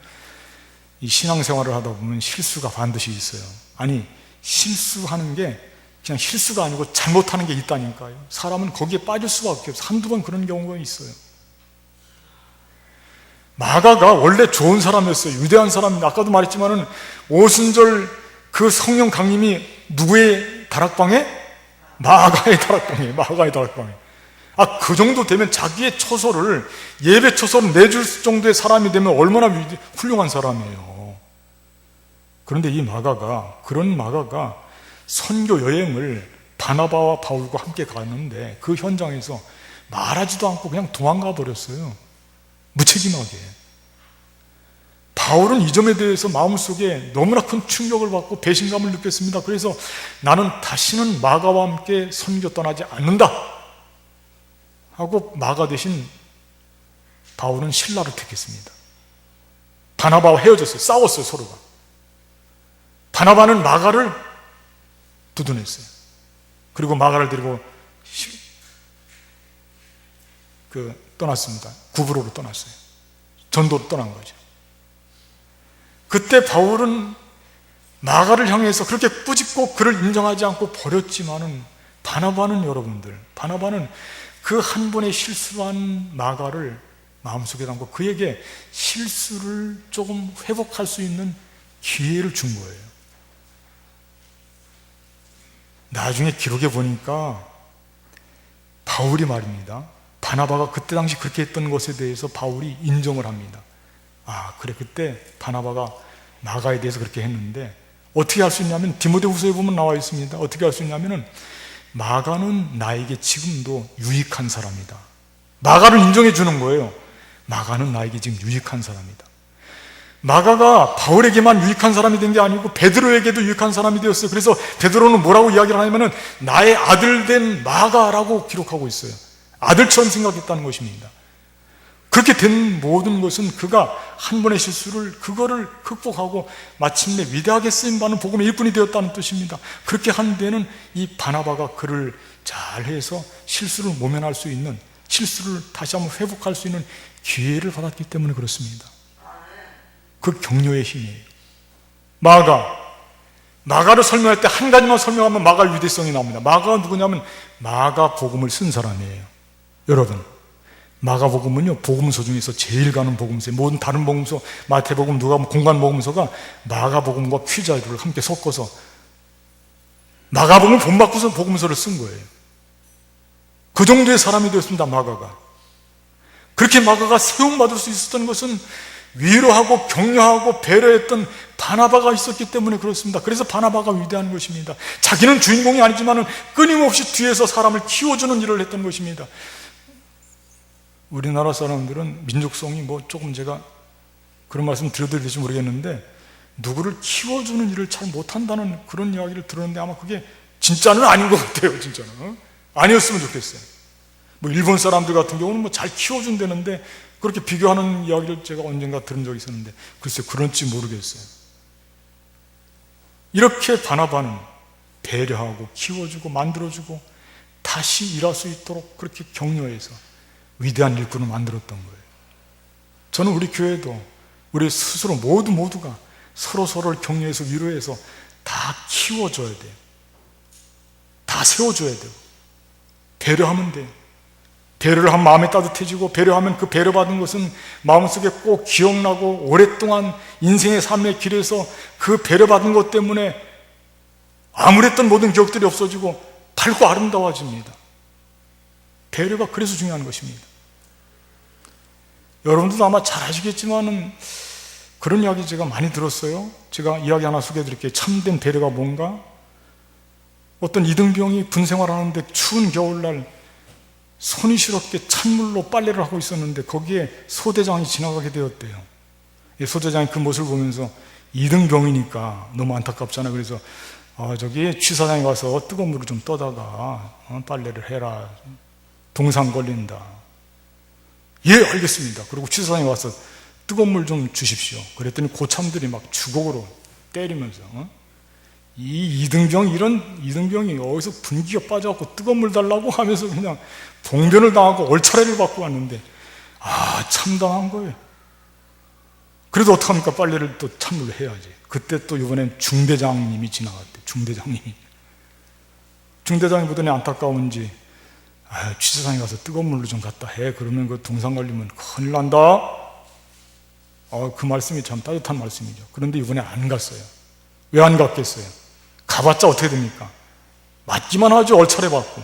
이 신앙생활을 하다 보면 실수가 반드시 있어요. 아니, 실수하는 게 그냥 실수가 아니고 잘못하는 게 있다니까요. 사람은 거기에 빠질 수밖에 없어요. 한두 번 그런 경우가 있어요. 마가가 원래 좋은 사람이었어요. 위대한 사람입니다. 아까도 말했지만은 오순절 그 성령 강림이 누구의 다락방에? 마가의 다락방에. 마가의 다락방에. 아, 그 정도 되면 자기의 처소를, 예배 처소를 내줄 정도의 사람이 되면 얼마나 훌륭한 사람이에요. 그런데 이 마가가, 그런 마가가 선교 여행을 바나바와 바울과 함께 가는데 그 현장에서 말하지도 않고 그냥 도망가 버렸어요. 무책임하게. 바울은 이 점에 대해서 마음속에 너무나 큰 충격을 받고 배신감을 느꼈습니다. 그래서 나는 다시는 마가와 함께 선교 떠나지 않는다 하고 마가 대신 바울은 실라를 택했습니다. 바나바와 헤어졌어요. 싸웠어요, 서로가. 바나바는 마가를 두둔했어요. 그리고 마가를 데리고 떠났습니다. 구브로로 떠났어요. 전도로 떠난 거죠. 그때 바울은 마가를 향해서 그렇게 꾸짖고 그를 인정하지 않고 버렸지만은 바나바는 여러분들, 바나바는 그 한 번의 실수한 마가를 마음속에 담고 그에게 실수를 조금 회복할 수 있는 기회를 준 거예요. 나중에 기록해 보니까 바울이 말입니다. 바나바가 그때 당시 그렇게 했던 것에 대해서 바울이 인정을 합니다. 아, 그래, 그때 바나바가 마가에 대해서 그렇게 했는데 어떻게 할 수 있냐면 디모데후서에 보면 나와 있습니다. 어떻게 할 수 있냐면은 마가는 나에게 지금도 유익한 사람이다. 마가를 인정해 주는 거예요. 마가는 나에게 지금 유익한 사람이다. 마가가 바울에게만 유익한 사람이 된 게 아니고 베드로에게도 유익한 사람이 되었어요. 그래서 베드로는 뭐라고 이야기를 하냐면은 나의 아들 된 마가라고 기록하고 있어요. 아들처럼 생각했다는 것입니다. 그렇게 된 모든 것은 그가 한 번의 실수를, 그거를 극복하고 마침내 위대하게 쓰임받는 복음의 일꾼이 되었다는 뜻입니다. 그렇게 한 데는 이 바나바가 그를 잘해서 실수를 모면할 수 있는, 실수를 다시 한번 회복할 수 있는 기회를 받았기 때문에 그렇습니다. 그 격려의 힘이에요. 마가를 설명할 때 한 가지만 설명하면 마가의 위대성이 나옵니다. 마가가 누구냐면 마가 복음을 쓴 사람이에요. 여러분, 마가복음은요, 복음서 중에서 제일 가는 복음서예요. 모든 다른 복음서, 마태복음, 누가복음, 공간 복음서가 마가복음과 퀴자를 함께 섞어서 마가복음을 본받고서 복음서를 쓴 거예요. 그 정도의 사람이 되었습니다, 마가가. 그렇게 마가가 세움받을 수 있었던 것은 위로하고 격려하고 배려했던 바나바가 있었기 때문에 그렇습니다. 그래서 바나바가 위대한 것입니다. 자기는 주인공이 아니지만 끊임없이 뒤에서 사람을 키워주는 일을 했던 것입니다. 우리나라 사람들은 민족성이 조금 제가 그런 말씀 드려도 될지 모르겠는데 누구를 키워주는 일을 잘 못한다는 그런 이야기를 들었는데 아마 그게 진짜는 아닌 것 같아요. 진짜는 아니었으면 좋겠어요. 일본 사람들 같은 경우는 잘 키워준다는데 그렇게 비교하는 이야기를 제가 언젠가 들은 적이 있었는데 글쎄 그런지 모르겠어요. 이렇게 바나바는 배려하고 키워주고 만들어주고 다시 일할 수 있도록 그렇게 격려해서 위대한 일꾼을 만들었던 거예요. 저는 우리 교회도 우리 스스로 모두가 서로를 격려해서 위로해서 다 키워줘야 돼요. 다 세워줘야 돼요. 배려하면 돼요. 배려를 하면 마음이 따뜻해지고, 배려하면 그 배려받은 것은 마음속에 꼭 기억나고, 오랫동안 인생의 삶의 길에서 그 배려받은 것 때문에 암울했던 모든 기억들이 없어지고 밝고 아름다워집니다. 배려가 그래서 중요한 것입니다. 여러분들도 아마 잘 아시겠지만은 그런 이야기 제가 많이 들었어요. 제가 이야기 하나 소개해 드릴게요. 참된 배려가 뭔가? 어떤 이등병이 군 생활하는데 추운 겨울날 손이 시렵게 찬물로 빨래를 하고 있었는데 거기에 소대장이 지나가게 되었대요. 소대장이 그 모습을 보면서 이등병이니까 너무 안타깝잖아요. 그래서 저기 취사장에 가서 뜨거운 물을 좀 떠다가 빨래를 해라. 동상 걸린다. 예, 알겠습니다. 그리고 취사장에 와서 뜨거운 물 좀 주십시오. 그랬더니 고참들이 막 주걱으로 때리면서 이 이등병이 어디서 분기가 빠져갖고 뜨거운 물 달라고 하면서 그냥 봉변을 당하고 얼차례를 받고 왔는데 참담한 거예요. 그래도 어떡합니까? 빨래를 또 찬물로 해야지. 그때 또 이번엔 중대장님이 지나갔대. 중대장이 보더니 안타까운지 취사장에 가서 뜨거운 물로 좀 갖다 해. 그러면 그 동상 걸리면 큰일 난다. 그 말씀이 참 따뜻한 말씀이죠. 그런데 이번에 안 갔어요. 왜 안 갔겠어요? 가봤자 어떻게 됩니까? 맞기만 하죠. 얼차례 받고.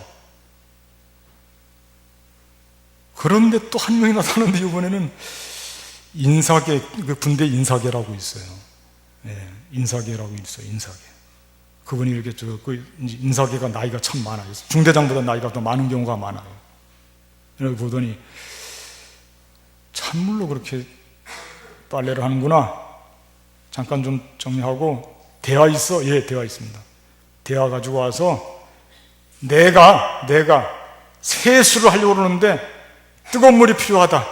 그런데 또 한 명이 나타났는데 이번에는 인사계, 그 군대 인사계라고 있어요. 인사계라고 있어요. 인사계. 그분이 이렇게 인사계가 나이가 참 많아요. 중대장보다 나이가 더 많은 경우가 많아요. 이렇게 보더니 찬물로 그렇게 빨래를 하는구나. 잠깐 좀 정리하고, 대화 있어? 예, 대화 있습니다. 대화 가지고 와서 내가 세수를 하려고 그러는데 뜨거운 물이 필요하다.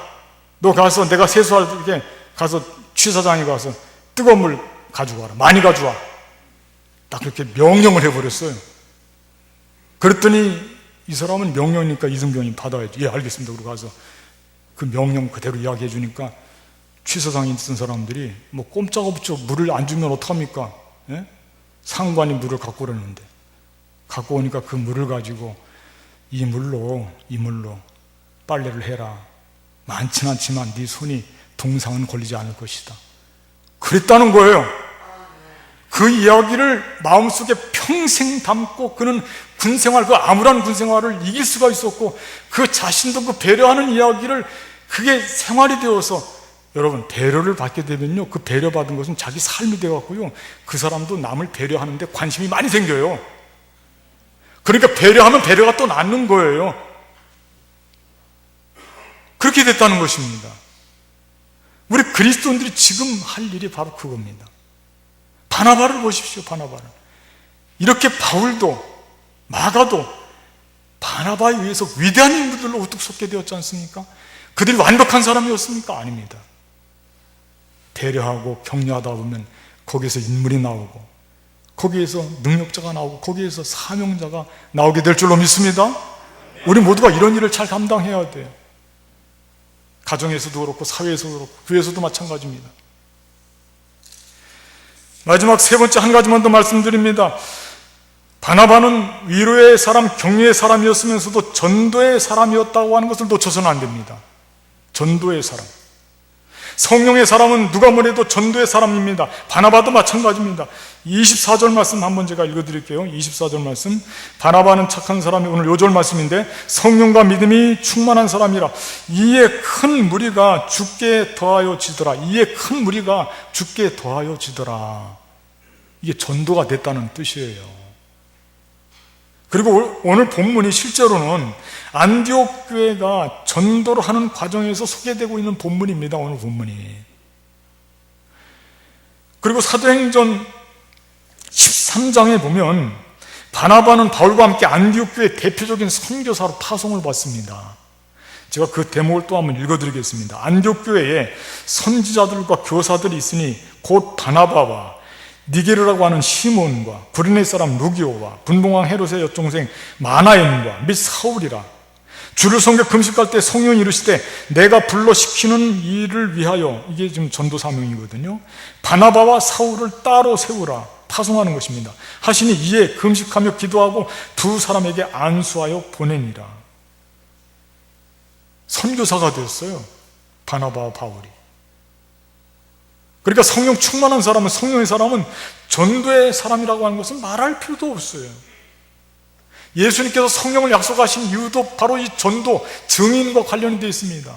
너 가서 내가 세수할 때 가서 취사장에 가서 뜨거운 물 가지고 와라. 많이 가져와. 딱 그렇게 명령을 해버렸어요. 그랬더니 이 사람은 명령이니까 이등병이 받아야지. 예, 알겠습니다. 그러고 가서 그 명령 그대로 이야기해 주니까 취사장에 있던 사람들이 뭐 꼼짝없죠. 물을 안 주면 어떡합니까? 예? 상관이 물을 갖고 오려는데 갖고 오니까 그 물을 가지고 이 물로 빨래를 해라. 많진 않지만 네 손이 동상은 걸리지 않을 것이다. 그랬다는 거예요. 그 이야기를 마음속에 평생 담고 그는 군생활, 그 암울한 군생활을 이길 수가 있었고 그 자신도 그 배려하는 이야기를 그게 생활이 되어서, 여러분 배려를 받게 되면요 그 배려받은 것은 자기 삶이 되어갖고요 그 사람도 남을 배려하는데 관심이 많이 생겨요. 그러니까 배려하면 배려가 또 낫는 거예요. 그렇게 됐다는 것입니다. 우리 그리스도인들이 지금 할 일이 바로 그겁니다. 바나바를 보십시오. 바나바를 이렇게 바울도 마가도 바나바에 의해서 위대한 인물들로 우뚝 솟게 되었지 않습니까? 그들이 완벽한 사람이었습니까? 아닙니다. 배려하고 격려하다 보면 거기에서 인물이 나오고 거기에서 능력자가 나오고 거기에서 사명자가 나오게 될 줄로 믿습니다. 우리 모두가 이런 일을 잘 감당해야 돼요. 가정에서도 그렇고 사회에서도 그렇고 교회에서도 마찬가지입니다. 마지막 세 번째 한 가지만 더 말씀드립니다. 바나바는 위로의 사람, 격려의 사람이었으면서도 전도의 사람이었다고 하는 것을 놓쳐서는 안 됩니다. 전도의 사람. 성령의 사람은 누가 뭐래도 전도의 사람입니다. 바나바도 마찬가지입니다. 24절 말씀 한번 제가 읽어드릴게요. 24절 말씀. 바나바는 착한 사람이, 오늘 요절 말씀인데, 성령과 믿음이 충만한 사람이라 이에 큰 무리가 주께 더하여 지더라. 이에 큰 무리가 주께 더하여 지더라. 이게 전도가 됐다는 뜻이에요. 그리고 오늘 본문이 실제로는 안디옥 교회가 전도를 하는 과정에서 소개되고 있는 본문입니다. 오늘 본문이. 그리고 사도행전 13장에 보면 바나바는 바울과 함께 안디옥 교회의 대표적인 선교사로 파송을 받습니다. 제가 그 대목을 또 한번 읽어드리겠습니다. 안디옥 교회에 선지자들과 교사들이 있으니 곧 바나바와 니게르라고 하는 시몬과 구레네 사람 루기오와 분봉왕 헤롯의 여동생 마나엔과 및 사울이라. 주를 섬겨 금식할 때 성령이 이르시되 내가 불러 시키는 일을 위하여, 이게 지금 전도 사명이거든요, 바나바와 사울을 따로 세우라. 파송하는 것입니다. 하시니 이에 금식하며 기도하고 두 사람에게 안수하여 보내니라. 선교사가 됐어요. 바나바와 바울이. 그러니까 성령 충만한 사람은, 성령의 사람은 전도의 사람이라고 하는 것은 말할 필요도 없어요. 예수님께서 성령을 약속하신 이유도 바로 이 전도, 증인과 관련이 되어 있습니다.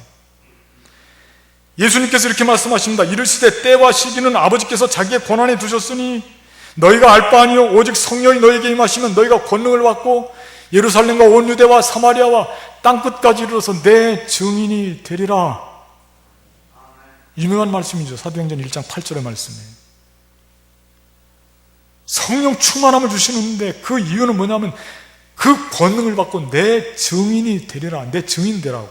예수님께서 이렇게 말씀하십니다. 이르시되 때와 시기는 아버지께서 자기의 권한에 두셨으니 너희가 알 바 아니요 오직 성령이 너희에게 임하시면 너희가 권능을 받고 예루살렘과 온 유대와 사마리아와 땅끝까지 이르러서 내 증인이 되리라. 유명한 말씀이죠. 사도행전 1장 8절의 말씀이에요. 성령 충만함을 주시는데 그 이유는 뭐냐면 그 권능을 받고 내 증인이 되리라. 내 증인 되라고.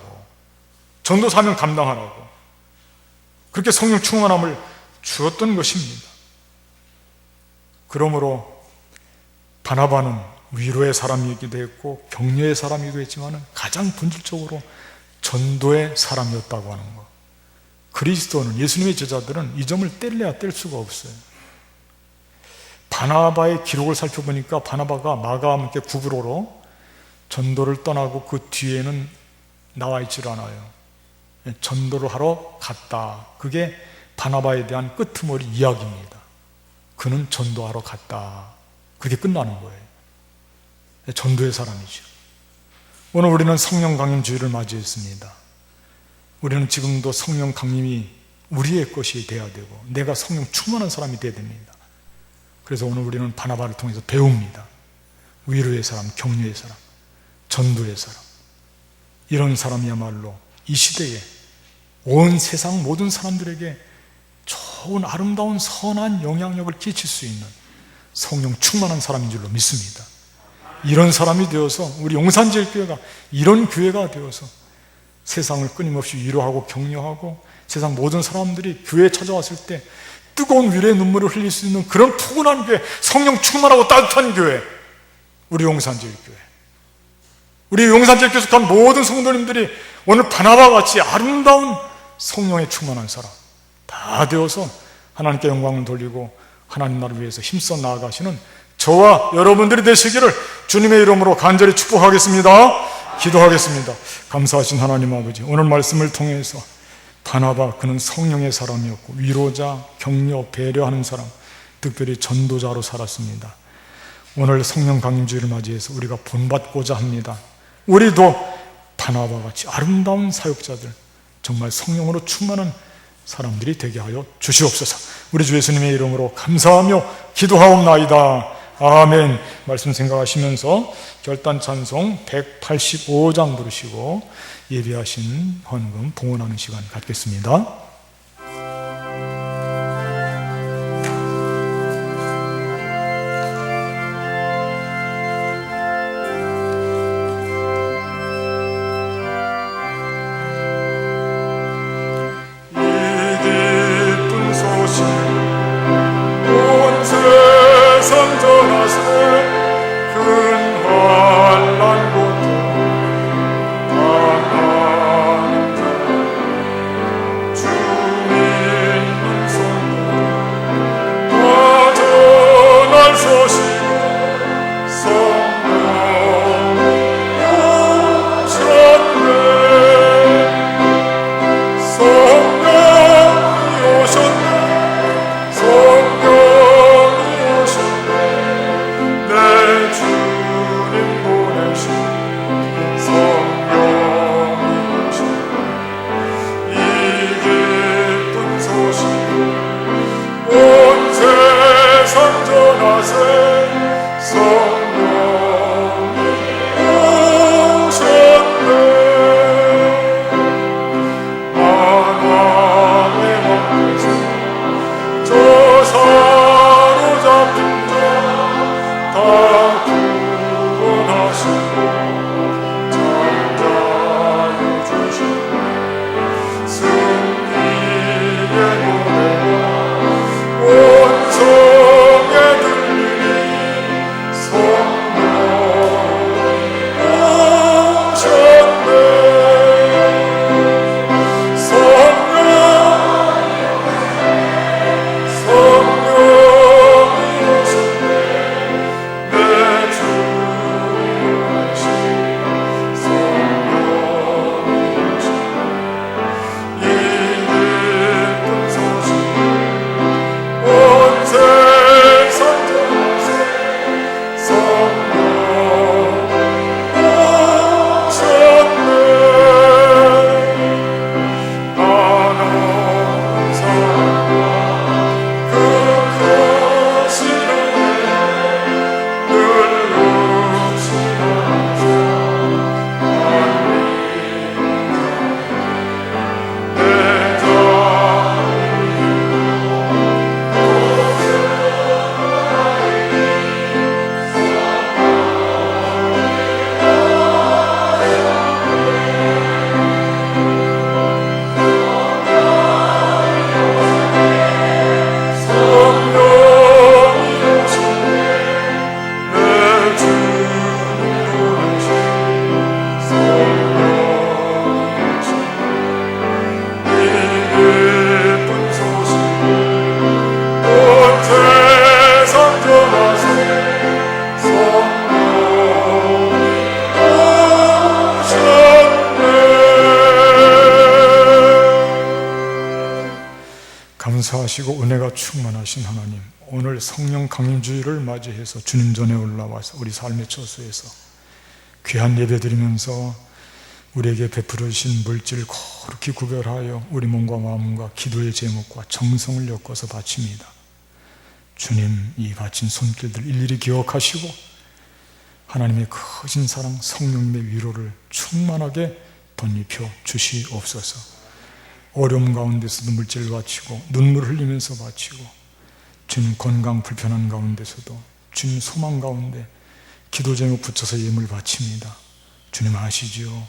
전도 사명 감당하라고. 그렇게 성령 충만함을 주었던 것입니다. 그러므로 바나바는 위로의 사람이기도 했고 격려의 사람이기도 했지만 가장 본질적으로 전도의 사람이었다고 하는 것. 그리스도는, 예수님의 제자들은 이 점을 뗄래야 뗄 수가 없어요. 바나바의 기록을 살펴보니까 바나바가 마가와 함께 구브로로 전도를 떠나고 그 뒤에는 나와 있질 않아요. 전도를 하러 갔다. 그게 바나바에 대한 끄트머리 이야기입니다. 그는 전도하러 갔다. 그게 끝나는 거예요. 전도의 사람이죠. 오늘 우리는 성령 강림 주일을 맞이했습니다. 우리는 지금도 성령 강림이 우리의 것이 되어야 되고 내가 성령 충만한 사람이 되어야 됩니다. 그래서 오늘 우리는 바나바를 통해서 배웁니다. 위로의 사람, 격려의 사람, 전도의 사람. 이런 사람이야말로 이 시대에 온 세상 모든 사람들에게 좋은 아름다운 선한 영향력을 끼칠 수 있는 성령 충만한 사람인 줄로 믿습니다. 이런 사람이 되어서 우리 용산제일교회가 이런 교회가 되어서 세상을 끊임없이 위로하고 격려하고 세상 모든 사람들이 교회에 찾아왔을 때 뜨거운 위로의 눈물을 흘릴 수 있는 그런 푸근한 교회, 성령 충만하고 따뜻한 교회, 우리 용산제일교회. 우리 용산제일교회 속한 모든 성도님들이 오늘 바나바와 같이 아름다운 성령에 충만한 사람 다 되어서 하나님께 영광을 돌리고 하나님 나라를 위해서 힘써 나아가시는 저와 여러분들이 되시기를 주님의 이름으로 간절히 축복하겠습니다. 기도하겠습니다. 감사하신 하나님 아버지, 오늘 말씀을 통해서 바나바, 그는 성령의 사람이었고 위로자, 격려, 배려하는 사람, 특별히 전도자로 살았습니다. 오늘 성령 강림주의를 맞이해서 우리가 본받고자 합니다. 우리도 바나바와 같이 아름다운 사역자들, 정말 성령으로 충만한 사람들이 되게 하여 주시옵소서. 우리 주 예수님의 이름으로 감사하며 기도하옵나이다. 아멘. 말씀 생각하시면서 결단 찬송 185장 부르시고 예비하신 헌금 봉헌하는 시간 갖겠습니다. 주 감사하시고 은혜가 충만하신 하나님, 오늘 성령 강림주의를 맞이해서 주님 전에 올라와서 우리 삶의 처소에서 귀한 예배 드리면서 우리에게 베풀어 주신 물질을 거룩히 구별하여 우리 몸과 마음과 기도의 제목과 정성을 엮어서 바칩니다. 주님, 이 바친 손길들 일일이 기억하시고 하나님의 크신 사랑, 성령님의 위로를 충만하게 덧입혀 주시옵소서. 어려움 가운데서도 물질을 바치고 눈물을 흘리면서 바치고 주님 건강 불편한 가운데서도 주님 소망 가운데 기도 제목 붙여서 예물 바칩니다. 주님 아시지요?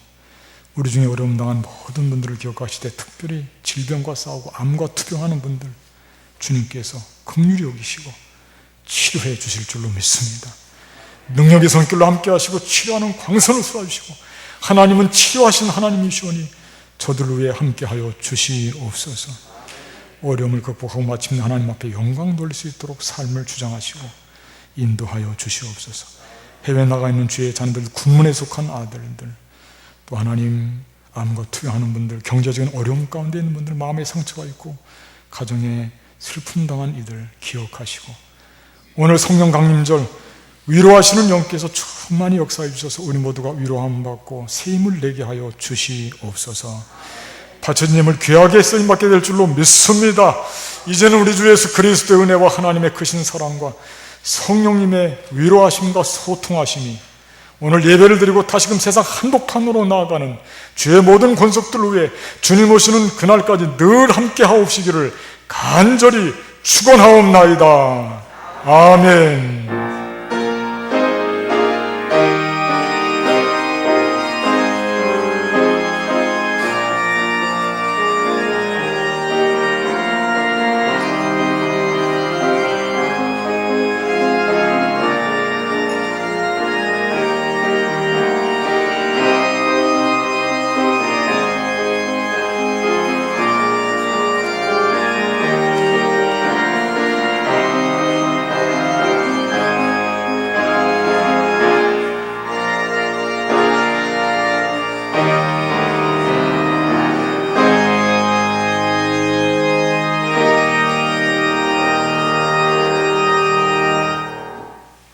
우리 중에 어려움 당한 모든 분들을 기억하시되 특별히 질병과 싸우고 암과 투병하는 분들 주님께서 긍휼히 여기시고 치료해 주실 줄로 믿습니다. 능력의 손길로 함께 하시고 치료하는 광선을 쏘아주시고 하나님은 치료하신 하나님이시오니 저들을 위해 함께하여 주시옵소서. 어려움을 극복하고 마침내 하나님 앞에 영광 돌릴 수 있도록 삶을 주장하시고 인도하여 주시옵소서. 해외 나가 있는 주의 자녀들, 군문에 속한 아들들, 또 하나님 암과 투병하는 분들, 경제적인 어려움 가운데 있는 분들, 마음의 상처가 있고 가정에 슬픔 당한 이들 기억하시고 오늘 성령 강림절 위로하시는 영께서 충만히 역사해 주셔서 우리 모두가 위로함 받고 새 힘을 내게 하여 주시옵소서. 바쳐진 예물 귀하게 쓰임받게 될 줄로 믿습니다. 이제는 우리 주 예수 그리스도의 은혜와 하나님의 크신 사랑과 성령님의 위로하심과 소통하심이 오늘 예배를 드리고 다시금 세상 한복판으로 나아가는 주의 모든 권속들을 위해 주님 오시는 그날까지 늘 함께 하옵시기를 간절히 축원하옵나이다. 아멘.